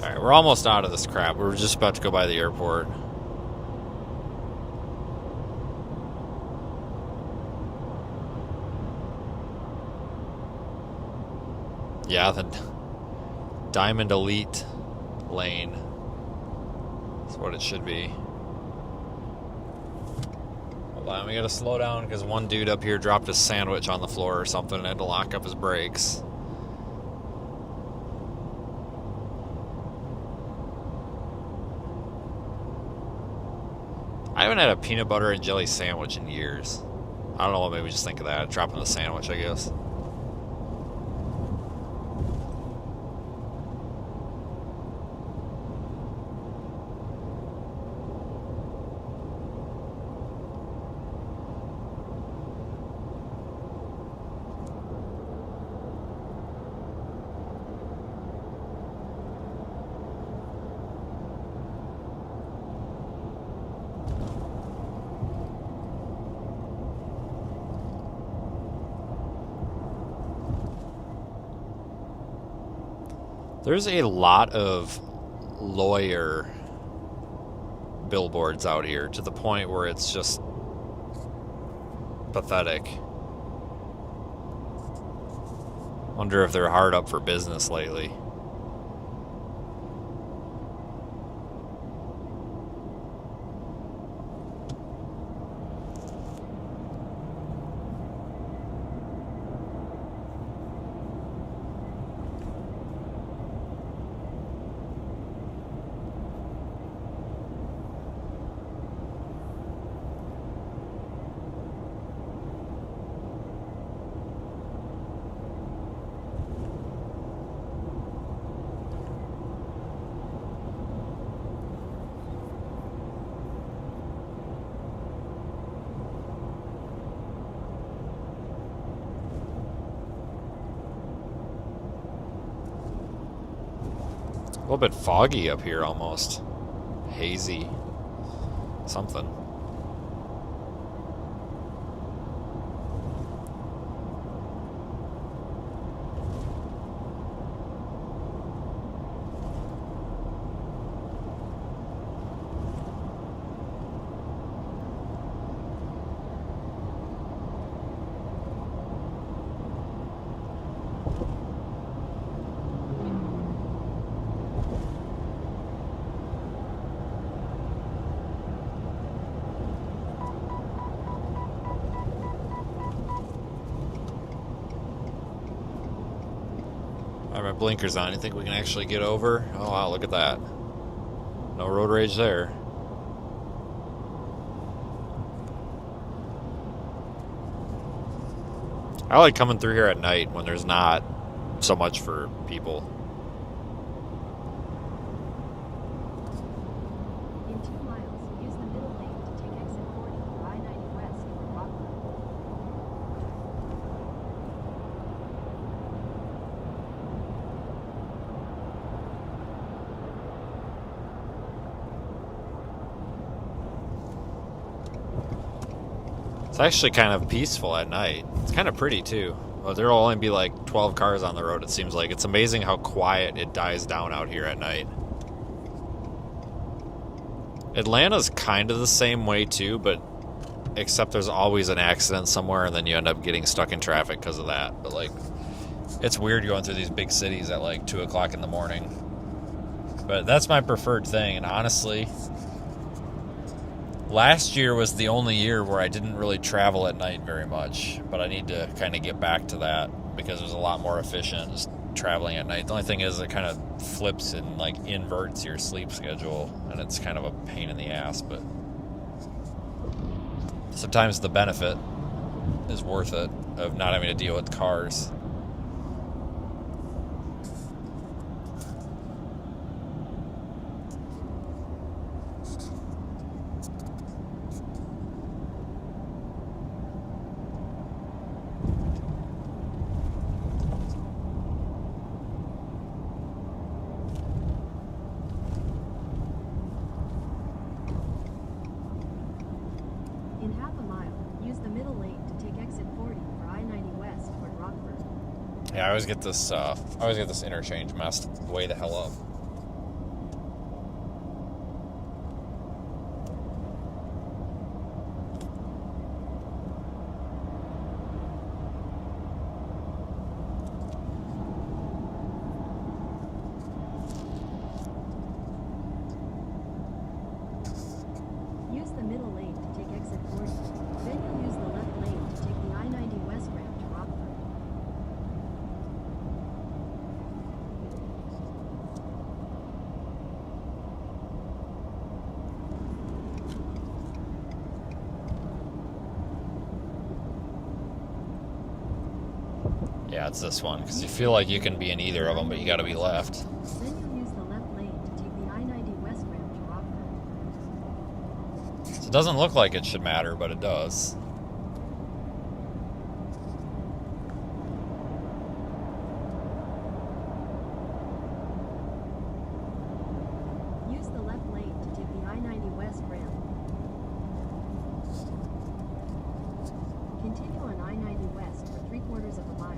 Alright, we're almost out of this crap. We're just about to go by the airport. Yeah, the Diamond Elite lane. That's what it should be. Hold on, we gotta slow down because one dude up here dropped a sandwich on the floor or something and had to lock up his brakes. I haven't had a peanut butter and jelly sandwich in years. I don't know what made me just think of that. Dropping the sandwich, I guess. There's a lot of lawyer billboards out here to the point where it's just pathetic. Wonder if they're hard up for business lately. A little bit foggy up here almost. Hazy. Something. Alright, my blinker's on. You think we can actually get over? Oh wow, look at that. No road rage there. I like coming through here at night when there's not so much for people. In 2 miles, use the middle lane to take exit 40 for I-90 West toward Rockland. It's actually kind of peaceful at night. It's kind of pretty too. Well, there'll only be like 12 cars on the road, it seems like. It's amazing how quiet it dies down out here at night. Atlanta's kind of the same way too, but except there's always an accident somewhere and then you end up getting stuck in traffic because of that. But like, it's weird going through these big cities at like 2 o'clock in the morning. But that's my preferred thing, and honestly, last year was the only year where I didn't really travel at night very much, but I need to kind of get back to that because it was a lot more efficient just traveling at night. The only thing is it kind of flips and like inverts your sleep schedule, and it's kind of a pain in the ass, but sometimes the benefit is worth it of not having to deal with cars. In half a mile, use the middle lane to take exit 40 for I-90 West toward Rockford. Yeah, I always get this interchange messed way the hell up. Yeah, it's this one, because you feel like you can be in either of them, but you got to be left. Then you'll use the left lane to take the I-90 West ramp to Rockford. So it doesn't look like it should matter, but it does. Use the left lane to take the I-90 West ramp. Continue on I-90 West for 3/4 of a mile.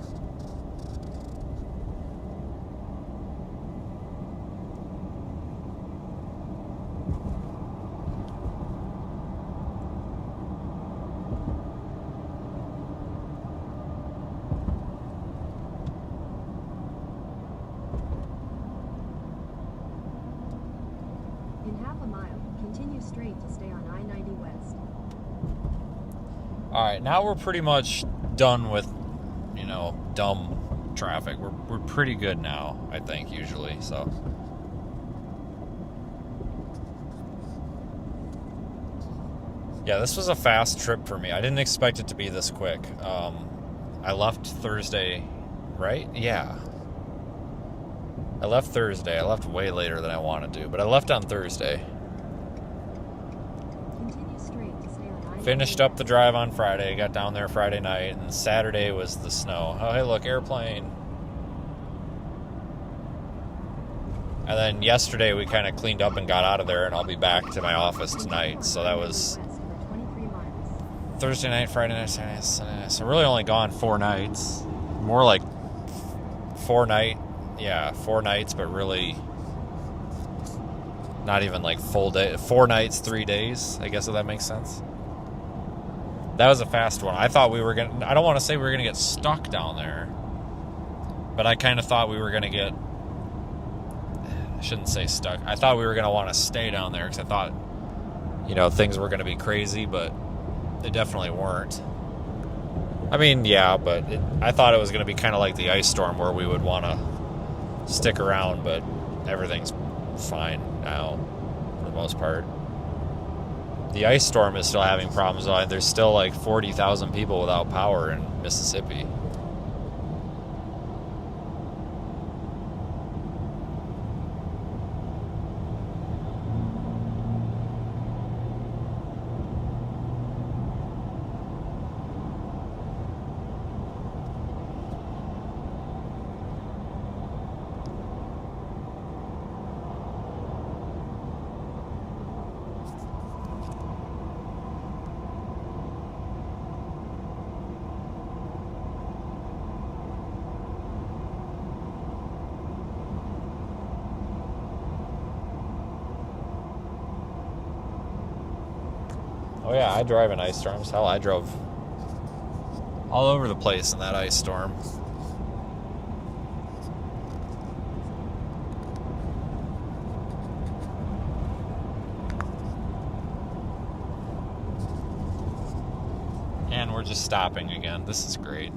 In half a mile, continue straight to stay on I-90 West. Alright, now we're pretty much done with, dumb traffic. We're pretty good now, I think, usually, so. Yeah, this was a fast trip for me. I didn't expect it to be this quick. I left Thursday, right? Yeah. I left Thursday. I left way later than I wanted to, but I left on Thursday. Continue straight to stay on I-90 Finished up the West. drive on Friday, got down there Friday night, and Saturday was the snow. Oh, hey, look, airplane. And then yesterday we kind of cleaned up and got out of there, and I'll be back to my office tonight. So that was West for 23 miles. Thursday night, Friday night, Saturday night, Sunday night. So really only gone 4 nights. More like 4 nights, but really not even like full day. 4 nights, 3 days, I guess, if that makes sense. That was a fast one. I thought we were going to, I don't want to say we were going to get stuck down there, but I kind of thought we were going to get, I shouldn't say stuck. I thought we were going to want to stay down there because I thought, things were going to be crazy, but they definitely weren't. I mean, yeah, but I thought it was going to be kind of like the ice storm where we would want to stick around, but everything's fine now for the most part. The ice storm is still having problems. There's still like 40,000 people without power in Mississippi. Oh yeah, I drive in ice storms. Hell, I drove all over the place in that ice storm. And we're just stopping again. This is great.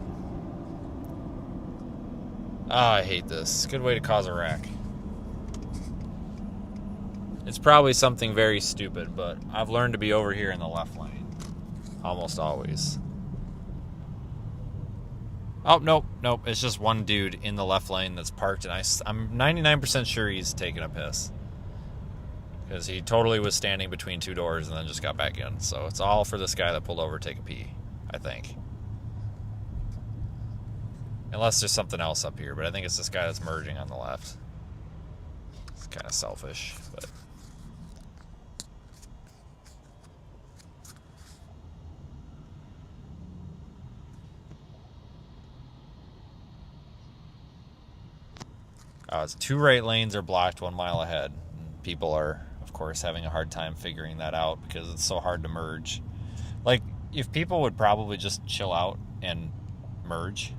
Oh, I hate this. Good way to cause a wreck. It's probably something very stupid, but I've learned to be over here in the left lane. Almost always. Oh, nope. It's just one dude in the left lane that's parked, and I'm 99% sure he's taking a piss. Because he totally was standing between 2 doors and then just got back in. So it's all for this guy that pulled over to take a pee, I think. Unless there's something else up here, but I think it's this guy that's merging on the left. It's kind of selfish, but... It's 2 right lanes are blocked 1 mile ahead. And people are, of course, having a hard time figuring that out because it's so hard to merge. Like, if people would probably just chill out and merge,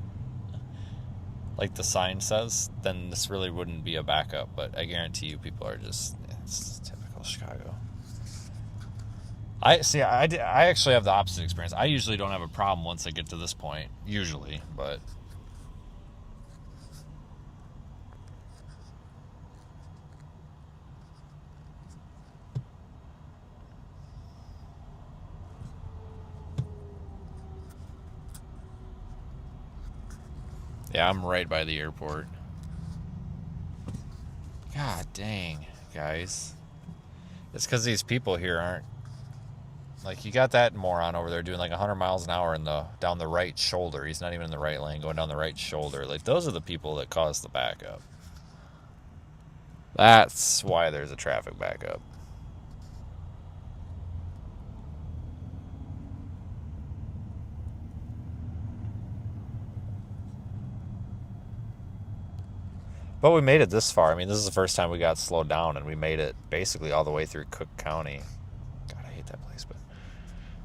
like the sign says, then this really wouldn't be a backup. But I guarantee you people are just, it's typical Chicago. I actually have the opposite experience. I usually don't have a problem once I get to this point, usually, but... Yeah, I'm right by the airport. God dang, guys. It's because these people here aren't... Like, you got that moron over there doing like 100 miles an hour down the right shoulder. He's not even in the right lane, going down the right shoulder. Like, those are the people that cause the backup. That's why there's a traffic backup. But we made it this far. I mean, this is the first time we got slowed down, and we made it basically all the way through Cook County. God, I hate that place, but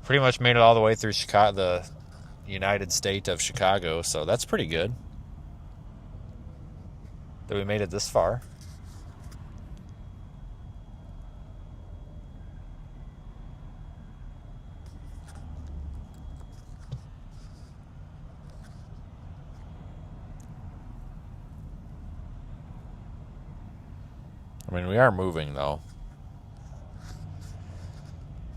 pretty much made it all the way through Chicago, the United State of Chicago, so that's pretty good that we made it this far. I mean, we are moving, though.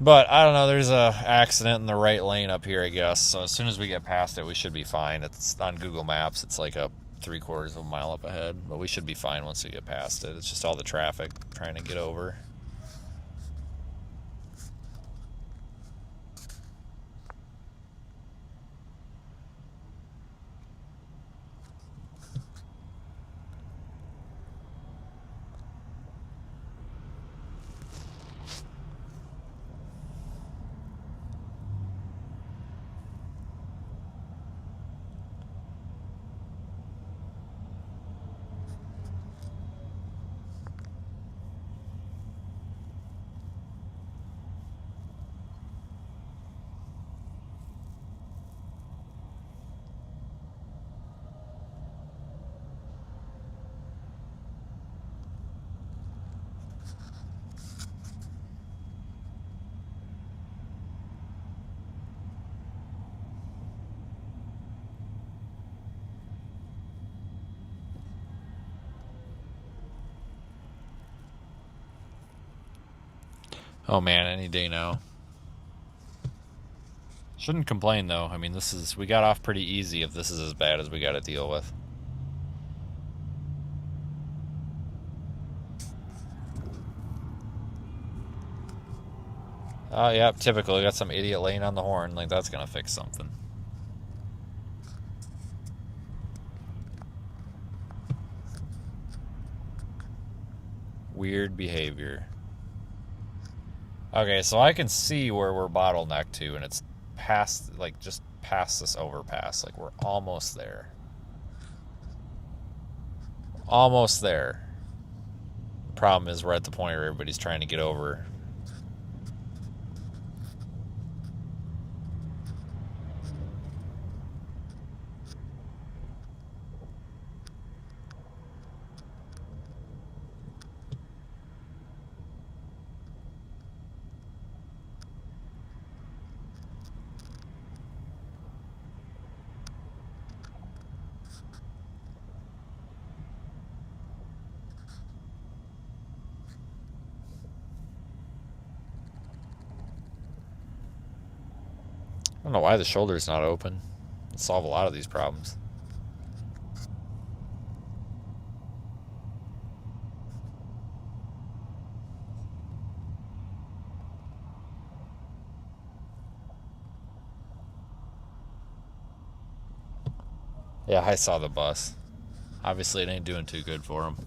But, I don't know, there's a accident in the right lane up here, I guess. So as soon as we get past it, we should be fine. It's on Google Maps. It's like a 3/4 of a mile up ahead. But we should be fine once we get past it. It's just all the traffic trying to get over. Oh man, any day now. Shouldn't complain though. I mean, we got off pretty easy if this is as bad as we got to deal with. Oh, yeah, typical. We got some idiot laying on the horn. Like, that's going to fix something. Weird behavior. Okay, so I can see where we're bottlenecked to, and it's past, like, just past this overpass. Like, we're almost there. Almost there. The problem is we're at the point where everybody's trying to get over. I don't know why the shoulder's not open. It'll solve a lot of these problems. Yeah, I saw the bus. Obviously, it ain't doing too good for him.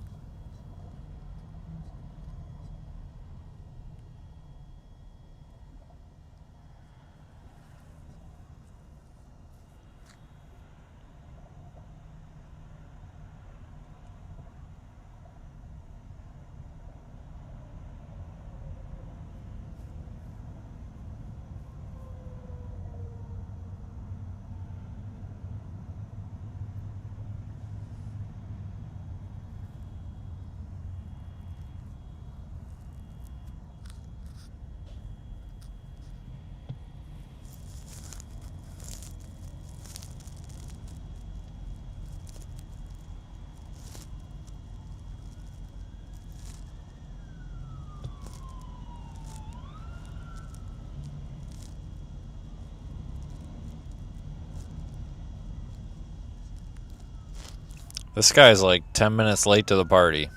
This guy's like 10 minutes late to the party.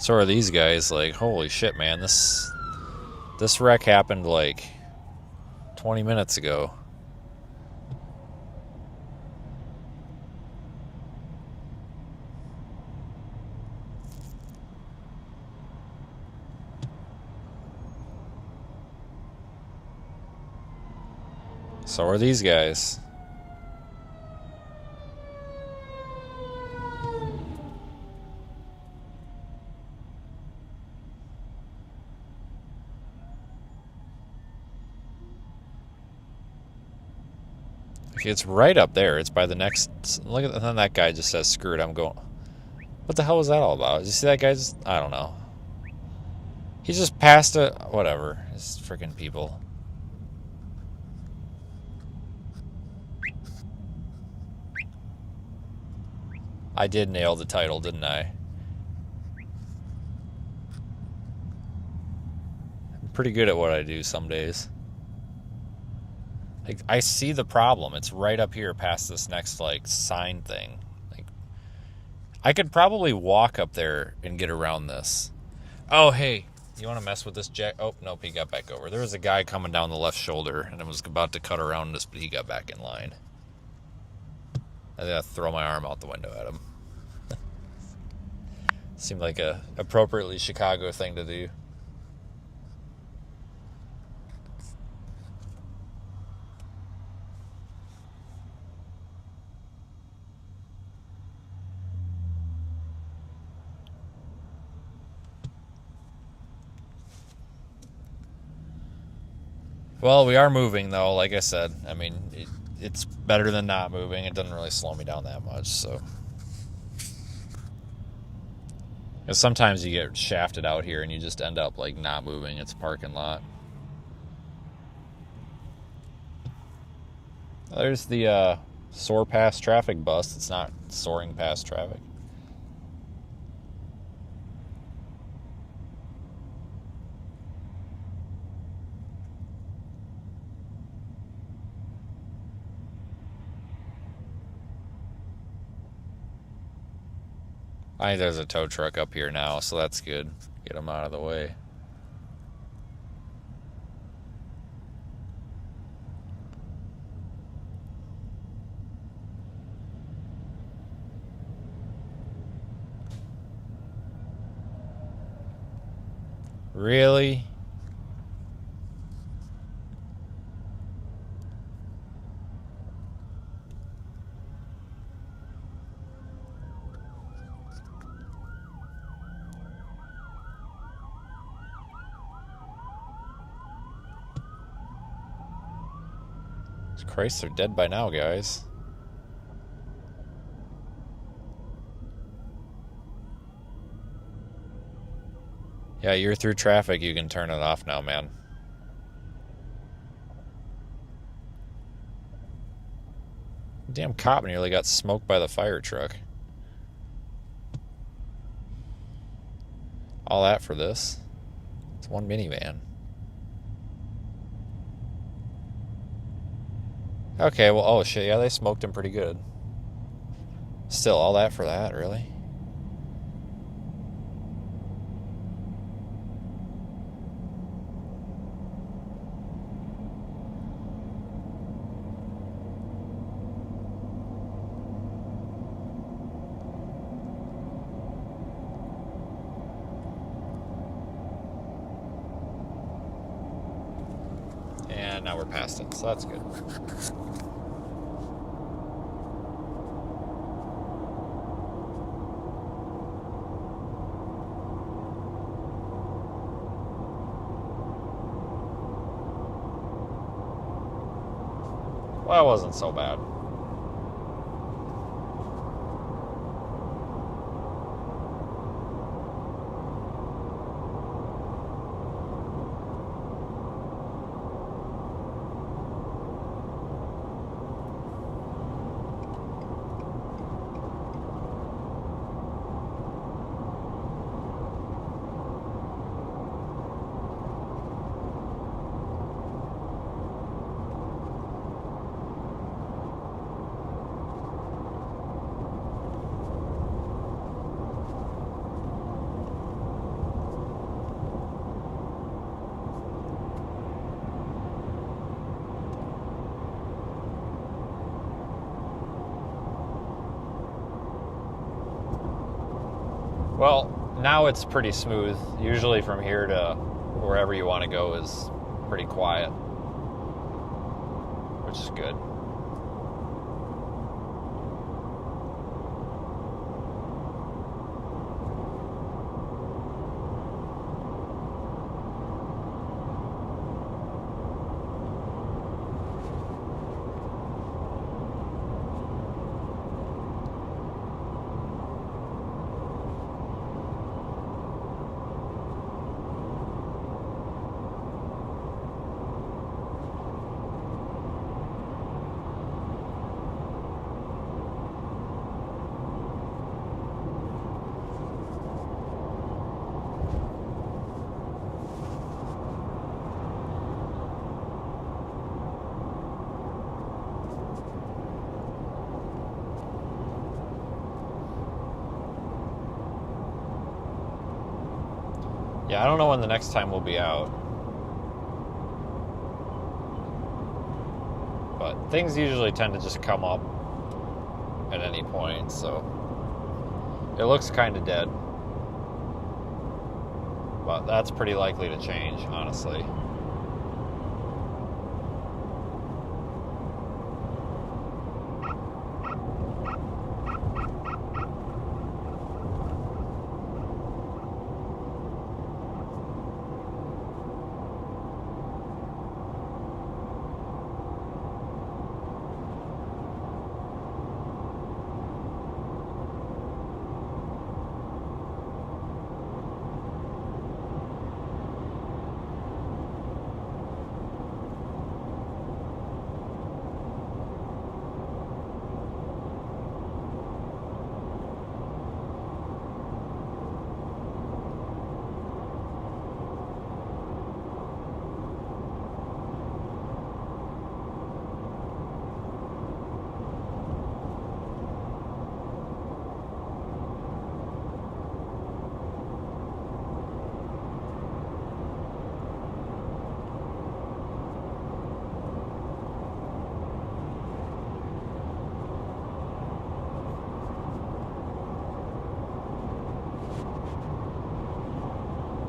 So are these guys. Like, holy shit, man. This wreck happened like 20 minutes ago. So are these guys. It's right up there. It's by the next. Look at, and then that guy just says, "Screw it, I'm going." What the hell was that all about? Did you see that guy? I don't know. He just passed a whatever. It's freaking people. I did nail the title, didn't I? I'm pretty good at what I do some days. Like, I see the problem. It's right up here past this next, like, sign thing. Like, I could probably walk up there and get around this. Oh, hey, you want to mess with this jack? Oh, nope, he got back over. There was a guy coming down the left shoulder, and I was about to cut around this, but he got back in line. I think I throw my arm out the window at him. Seemed like a appropriately Chicago thing to do. Well, we are moving, though, like I said. I mean, it's better than not moving. It doesn't really slow me down that much, so. Because sometimes you get shafted out here and you just end up, like, not moving. It's a parking lot. There's the soar past traffic bus. It's not soaring past traffic. I think there's a tow truck up here now, so that's good. Get them out of the way. Really? Christ, they're dead by now, guys. Yeah, you're through traffic. You can turn it off now, man. Damn cop nearly got smoked by the fire truck. All that for this. It's one minivan. Okay, well, oh shit, yeah, they smoked him pretty good. Still, all that for that, really? And now we're past it, so that's good. Well, that wasn't so bad. Well, now it's pretty smooth. Usually from here to wherever you want to go is pretty quiet, which is good. Yeah, I don't know when the next time we'll be out. But things usually tend to just come up at any point, so it looks kind of dead. But that's pretty likely to change, honestly.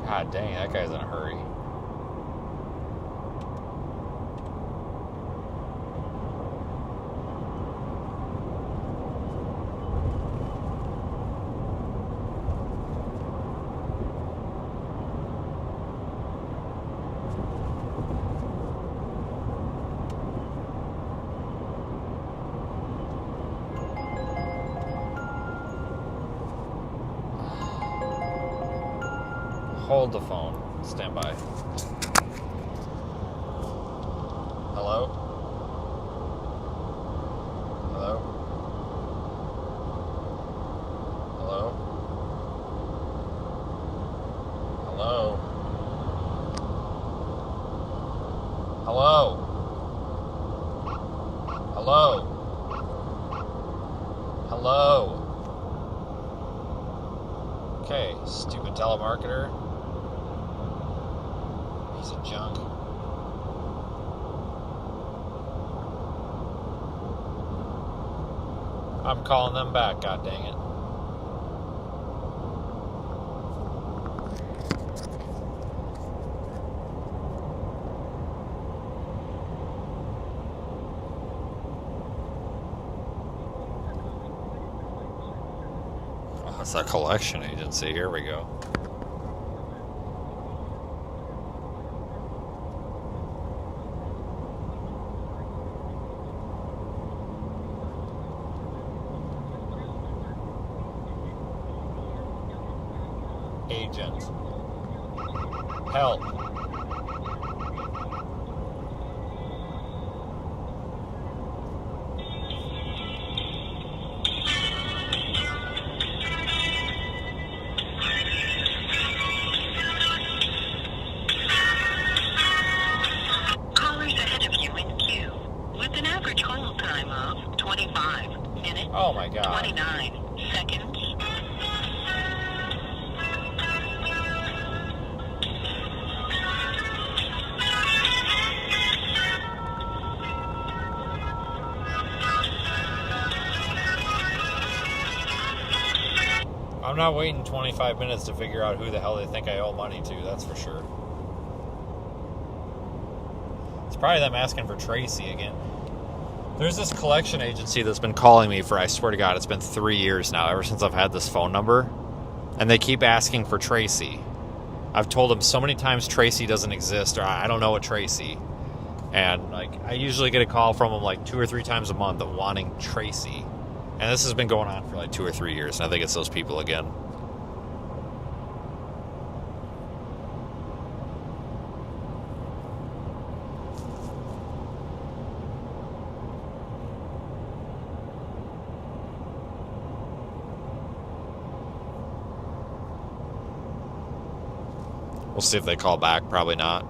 God dang, that guy's in a hurry. Hold the phone. Stand by. Hello? Hello? Hello? Hello? Hello? Hello? Hello? Okay, stupid telemarketer. Piece of junk. I'm calling them back, god dang it. Oh, it's a collection agency. Here we go. Agent. Help. Callers ahead of you in queue with an average hold time of 25 minutes. Oh my god. 29 seconds. I'm not waiting 25 minutes to figure out who the hell they think I owe money to, that's for sure. It's probably them asking for Tracy again. There's this collection agency that's been calling me for, I swear to God, it's been 3 years now, ever since I've had this phone number. And they keep asking for Tracy. I've told them so many times Tracy doesn't exist, or I don't know a Tracy. And like, I usually get a call from them like 2 or 3 times a month of wanting Tracy. And this has been going on for like 2 or 3 years, and I think it's those people again. We'll see if they call back. Probably not.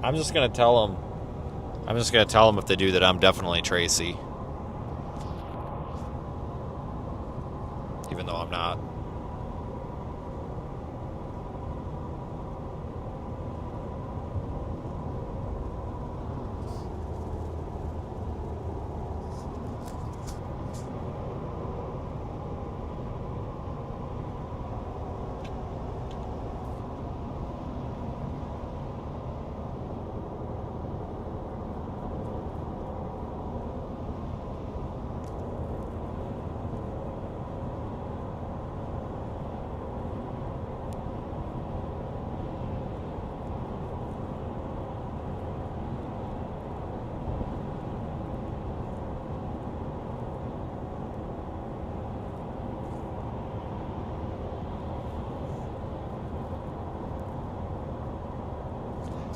I'm just going to tell them if they do that I'm definitely Tracy. Even though I'm not.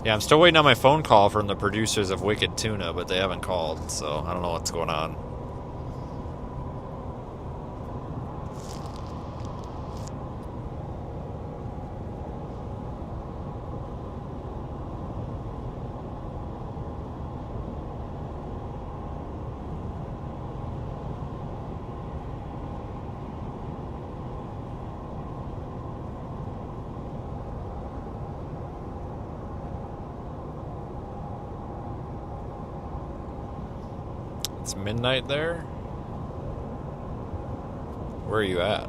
Yeah, I'm still waiting on my phone call from the producers of Wicked Tuna, but they haven't called, so I don't know what's going on. It's midnight there? Where are you at?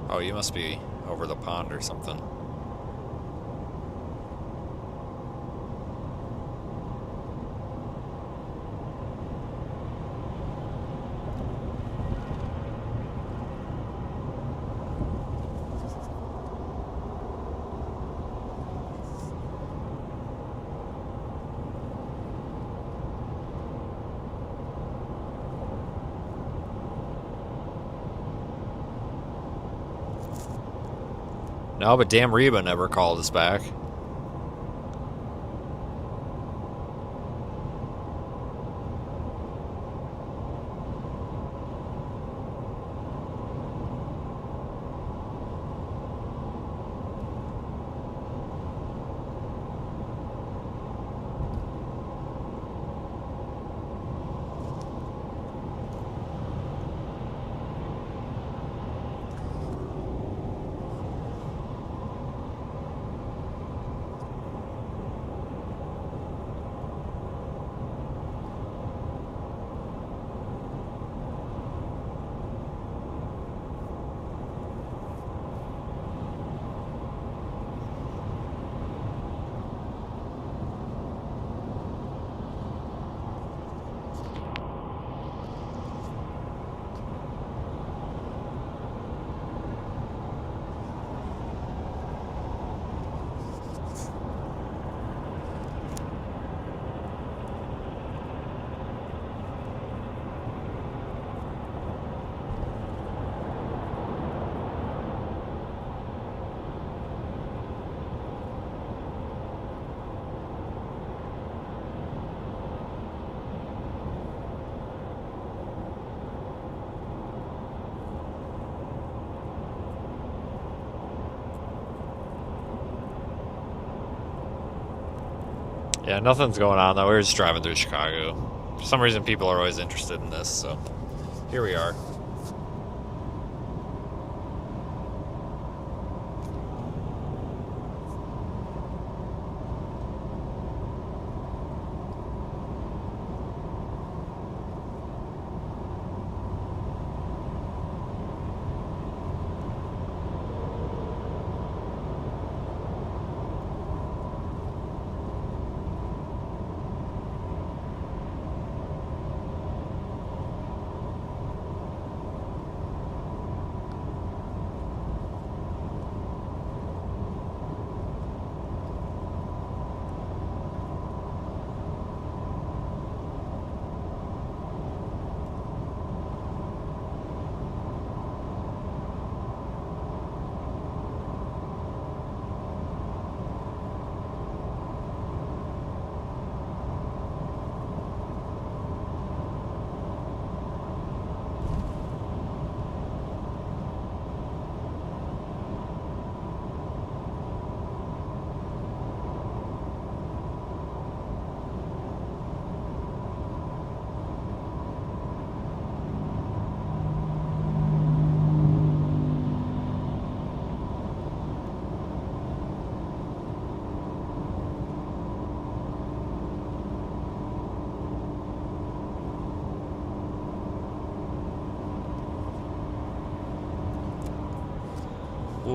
Oh, you must be over the pond or something. No, but damn Reba never called us back. Yeah, nothing's going on though. We're just driving through Chicago. For some reason, people are always interested in this, so here we are.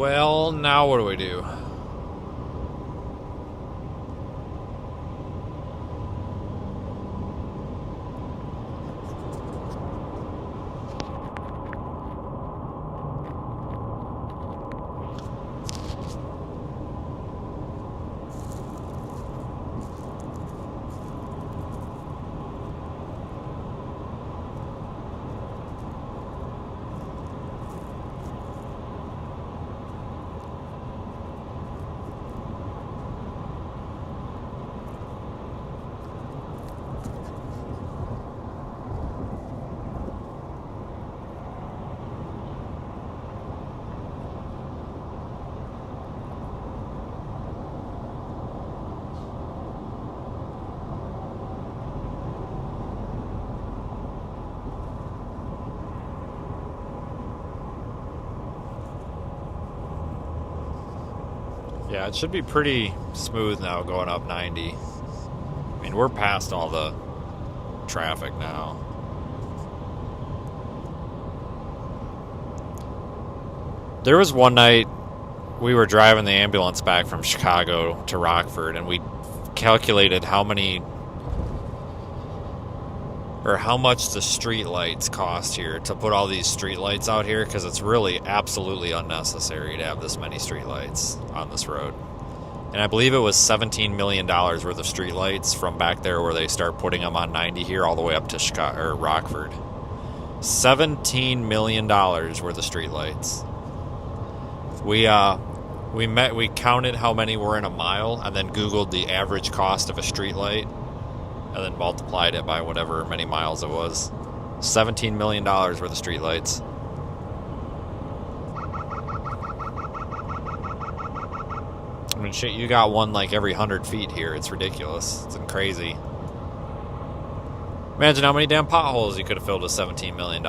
Well, now what do we do? Yeah, it should be pretty smooth now going up 90. I mean, we're past all the traffic now. There was one night we were driving the ambulance back from Chicago to Rockford, and we calculated how much the street lights cost here to put all these street lights out here, because it's really absolutely unnecessary to have this many street lights on this road. And I believe it was $17 million worth of street lights from back there where they start putting them on 90 here all the way up to Chicago or Rockford. $17 million worth of street lights. We counted how many were in a mile and then Googled the average cost of a street light and then multiplied it by whatever many miles it was. $17 million worth of streetlights. I mean, shit, you got one like every 100 feet here. It's ridiculous. It's crazy. Imagine how many damn potholes you could have filled with $17 million.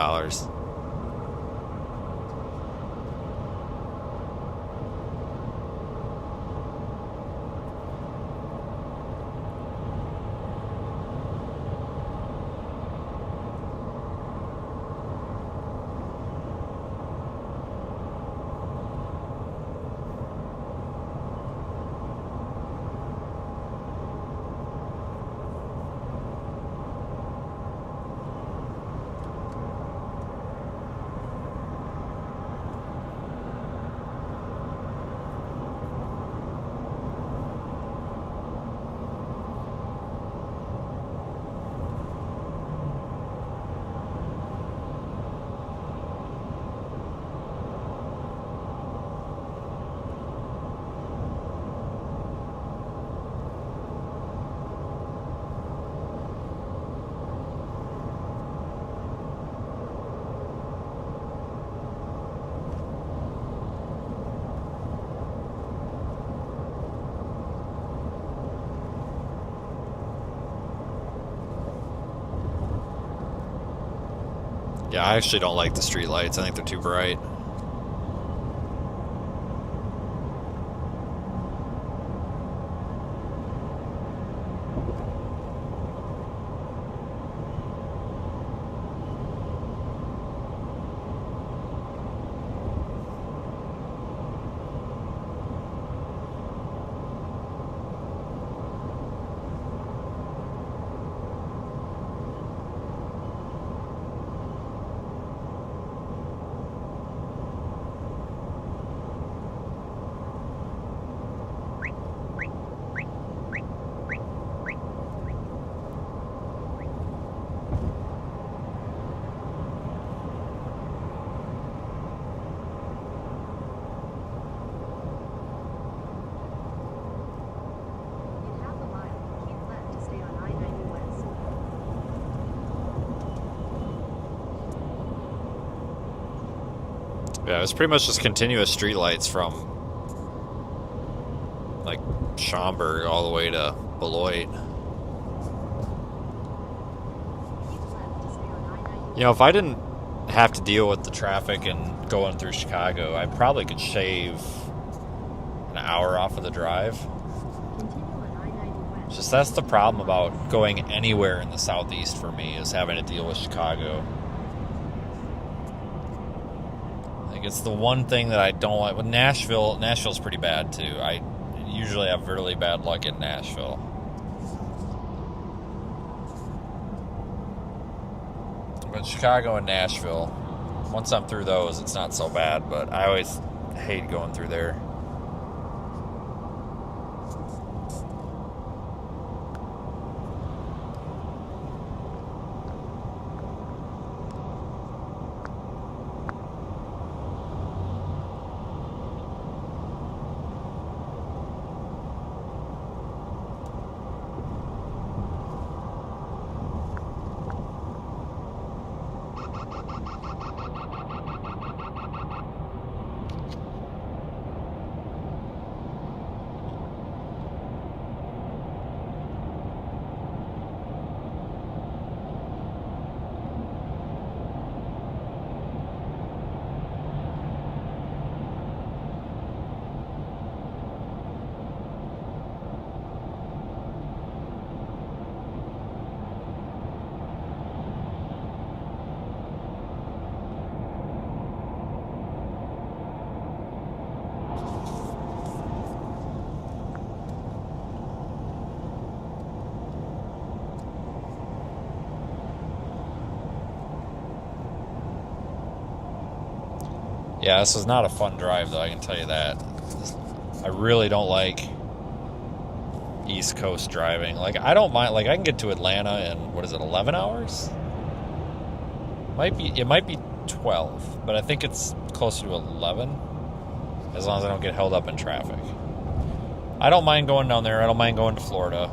Yeah, I actually don't like the street lights. I think they're too bright. Yeah, it's pretty much just continuous street lights from like Schaumburg all the way to Beloit. You know, if I didn't have to deal with the traffic and going through Chicago, I probably could shave an hour off of the drive. It's just that's the problem about going anywhere in the southeast for me, is having to deal with Chicago. Like, it's the one thing that I don't like. But Nashville's pretty bad, too. I usually have really bad luck in Nashville. But Chicago and Nashville, once I'm through those, it's not so bad. But I always hate going through there. Yeah, this is not a fun drive, though, I can tell you that. I really don't like East Coast driving. Like, I don't mind, like, I can get to Atlanta in, 11 hours? It might be 12, but I think it's closer to 11, as long as I don't get held up in traffic. I don't mind going down there. I don't mind going to Florida.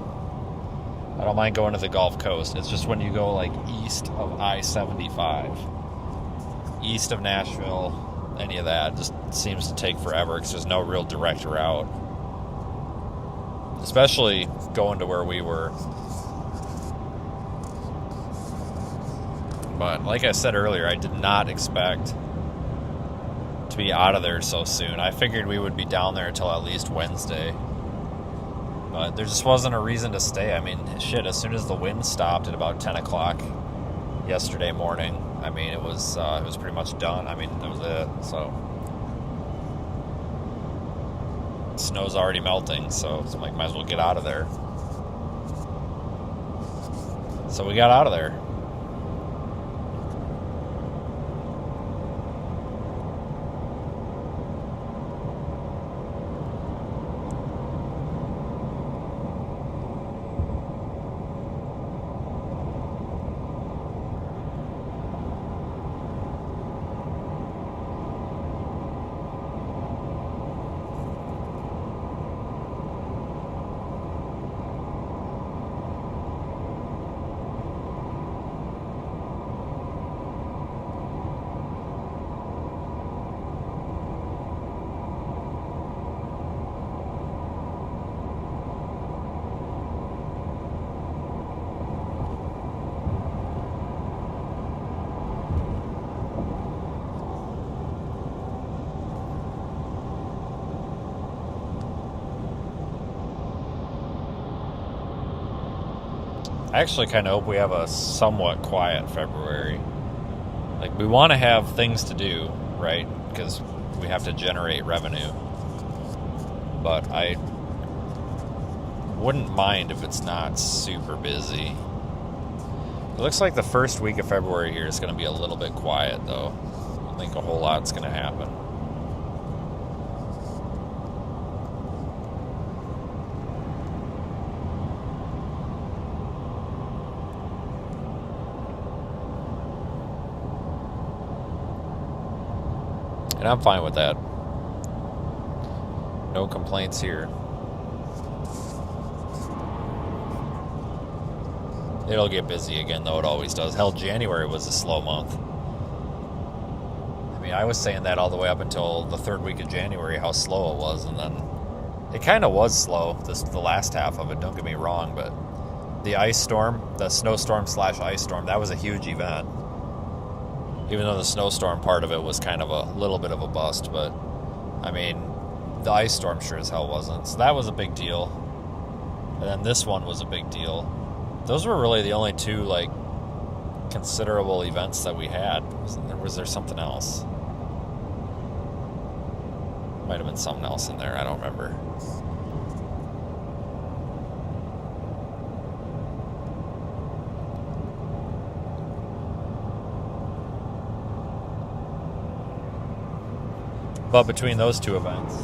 I don't mind going to the Gulf Coast. It's just when you go, like, east of I-75, east of Nashville, any of that just seems to take forever because there's no real direct route, especially going to where we were. But like I said earlier, I did not expect to be out of there so soon. I figured we would be down there until at least Wednesday, but there just wasn't a reason to stay. I mean, shit, as soon as the wind stopped at about 10 o'clock yesterday morning, I mean, it was pretty much done. I mean, that was it. So snow's already melting, so I'm like, might as well get out of there. So we got out of there. I actually kind of hope we have a somewhat quiet February. Like, we want to have things to do, right? Because we have to generate revenue. But I wouldn't mind if it's not super busy. It looks like the first week of February here is going to be a little bit quiet, though. I don't think a whole lot's going to happen. And I'm fine with that. No complaints here. It'll get busy again, though it always does. Hell, January was a slow month. I mean, I was saying that all the way up until the third week of January, how slow it was, and then it kind of was slow, the last half of it, don't get me wrong, but the ice storm, the snowstorm / ice storm, that was a huge event. Even though the snowstorm part of it was kind of a little bit of a bust, but, I mean, the ice storm sure as hell wasn't. So that was a big deal. And then this one was a big deal. Those were really the only two, like, considerable events that we had. Was there something else? Might have been something else in there. I don't remember. But between those two events,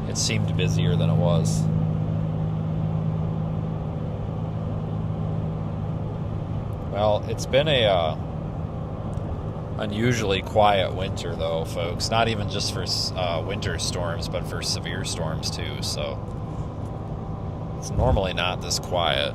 it seemed busier than it was. Well, it's been a unusually quiet winter, though, folks. Not even just for winter storms, but for severe storms, too. So it's normally not this quiet.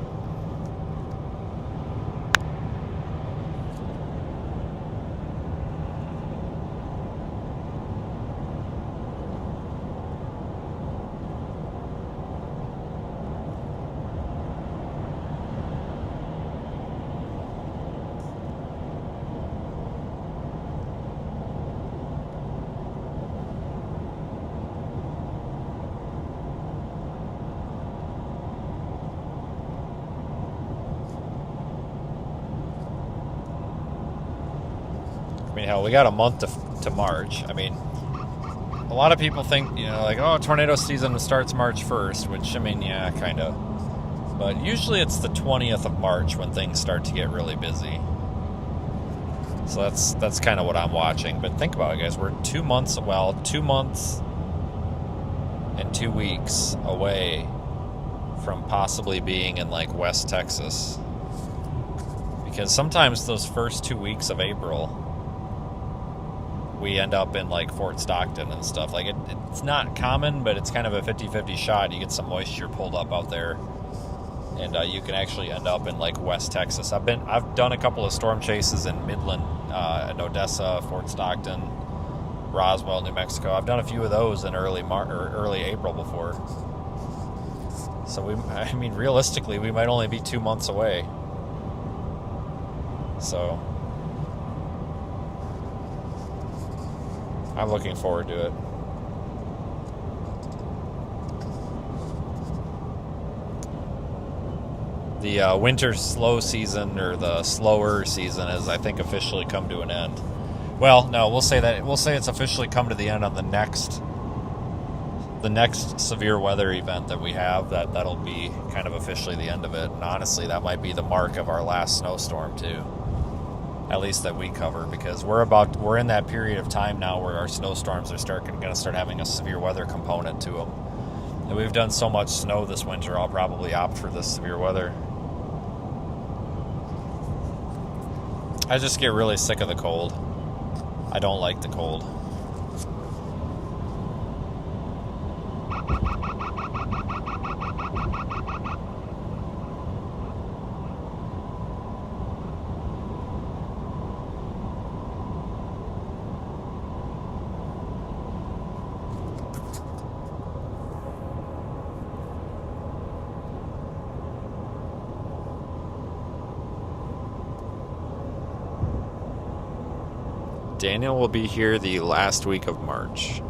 I mean, hell, we got a month to March. I mean, a lot of people think, like, oh, tornado season starts March 1st, which, I mean, yeah, kind of. But usually it's the 20th of March when things start to get really busy. So that's kind of what I'm watching. But think about it, guys. We're 2 months and 2 weeks away from possibly being in, like, West Texas. Because sometimes those first 2 weeks of April, we end up in, like, Fort Stockton and stuff. Like, it's not common, but it's kind of a 50-50 shot. You get some moisture pulled up out there, and you can actually end up in, like, West Texas. I've done a couple of storm chases in Midland, in Odessa, Fort Stockton, Roswell, New Mexico. I've done a few of those in early April before. So realistically, we might only be 2 months away. So I'm looking forward to it. The winter slow season, or the slower season, has, I think, officially come to an end. Well, no, we'll say it's officially come to the end on the next severe weather event that we have. That'll be kind of officially the end of it. And honestly, that might be the mark of our last snowstorm too. At least that we cover, because we're in that period of time now where our snowstorms are going to start having a severe weather component to them. And we've done so much snow this winter, I'll probably opt for this severe weather. I just get really sick of the cold. I don't like the cold. Daniel will be here the last week of March.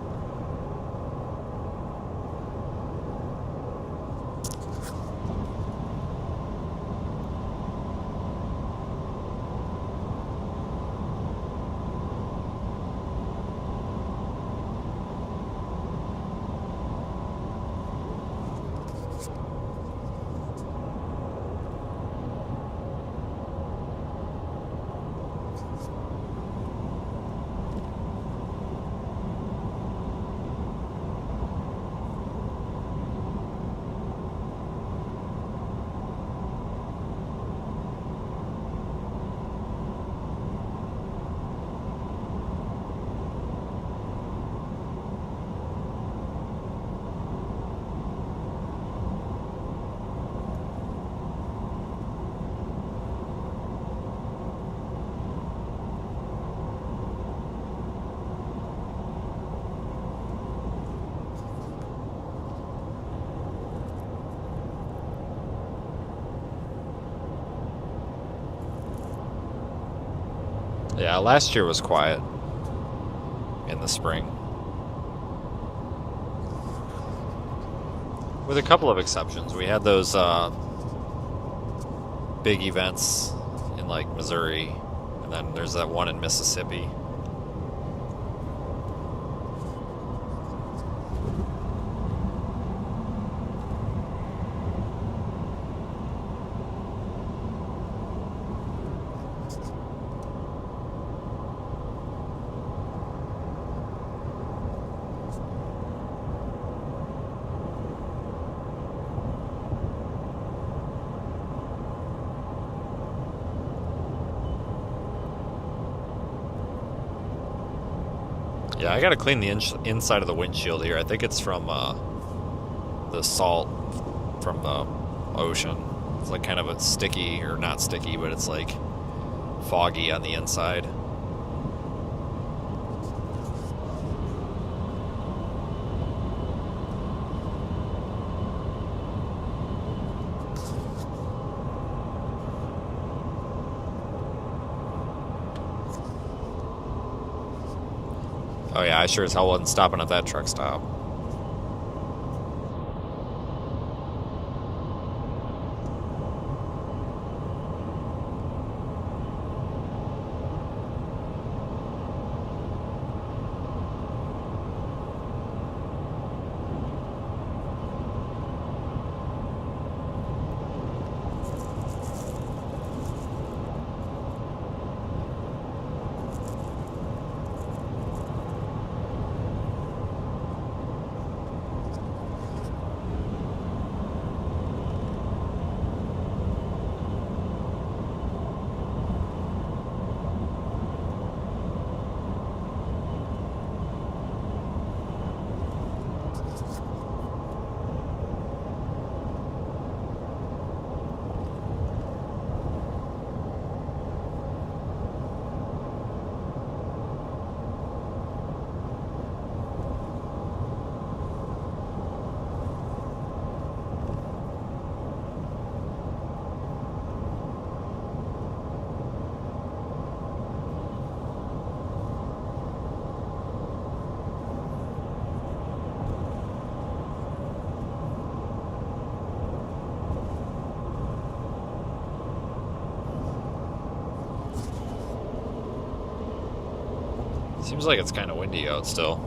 Yeah, last year was quiet in the spring. With a couple of exceptions. We had those big events in, like, Missouri, and then there's that one in Mississippi. Yeah, I gotta clean the inside of the windshield here. I think it's from the salt from the ocean. It's like kind of a sticky, or not sticky, but it's like foggy on the inside. Oh yeah, I sure as hell wasn't stopping at that truck stop. Seems like it's kind of windy out still.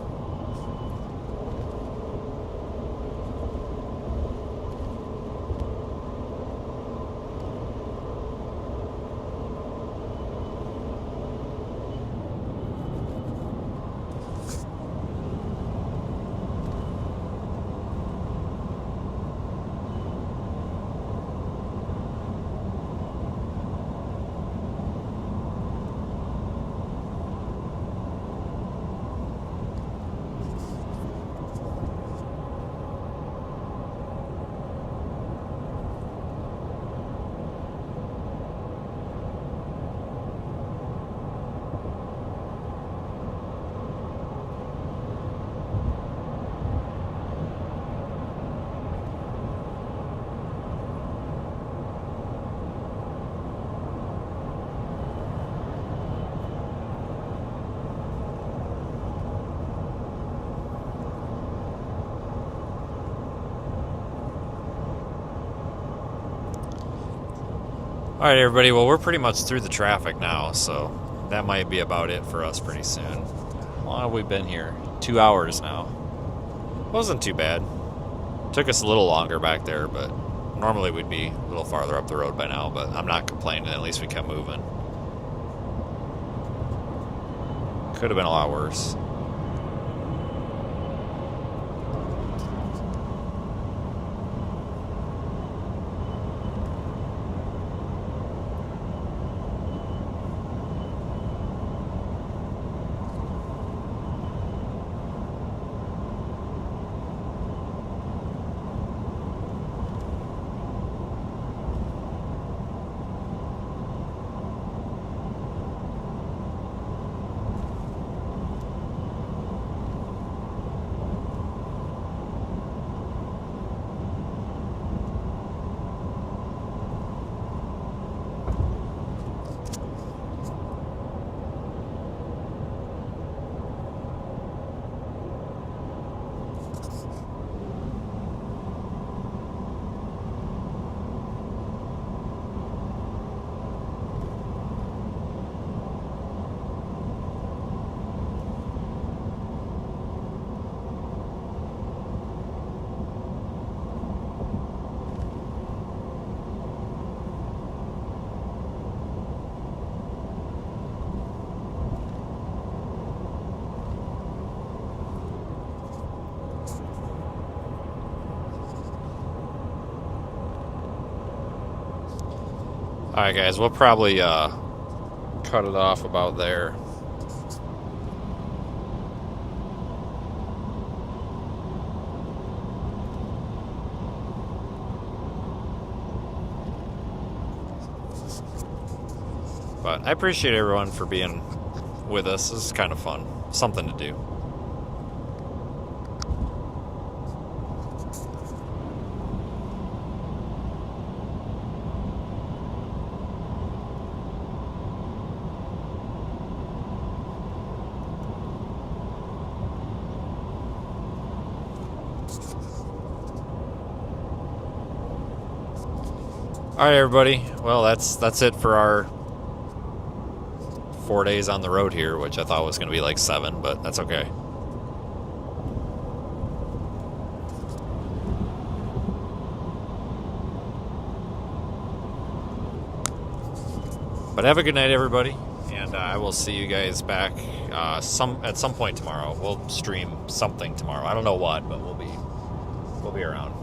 Alright everybody, well we're pretty much through the traffic now, so that might be about it for us pretty soon. How long have we been here? 2 hours now. Wasn't too bad. Took us a little longer back there, but normally we'd be a little farther up the road by now, but I'm not complaining, at least we kept moving. Could have been a lot worse. Alright guys, we'll probably cut it off about there. But I appreciate everyone for being with us. This is kind of fun. Something to do. All right, everybody. Well, that's it for our 4 days on the road here, which I thought was going to be like 7, but that's okay. But have a good night, everybody, and I will see you guys back at some point tomorrow. We'll stream something tomorrow. I don't know what, but we'll be around.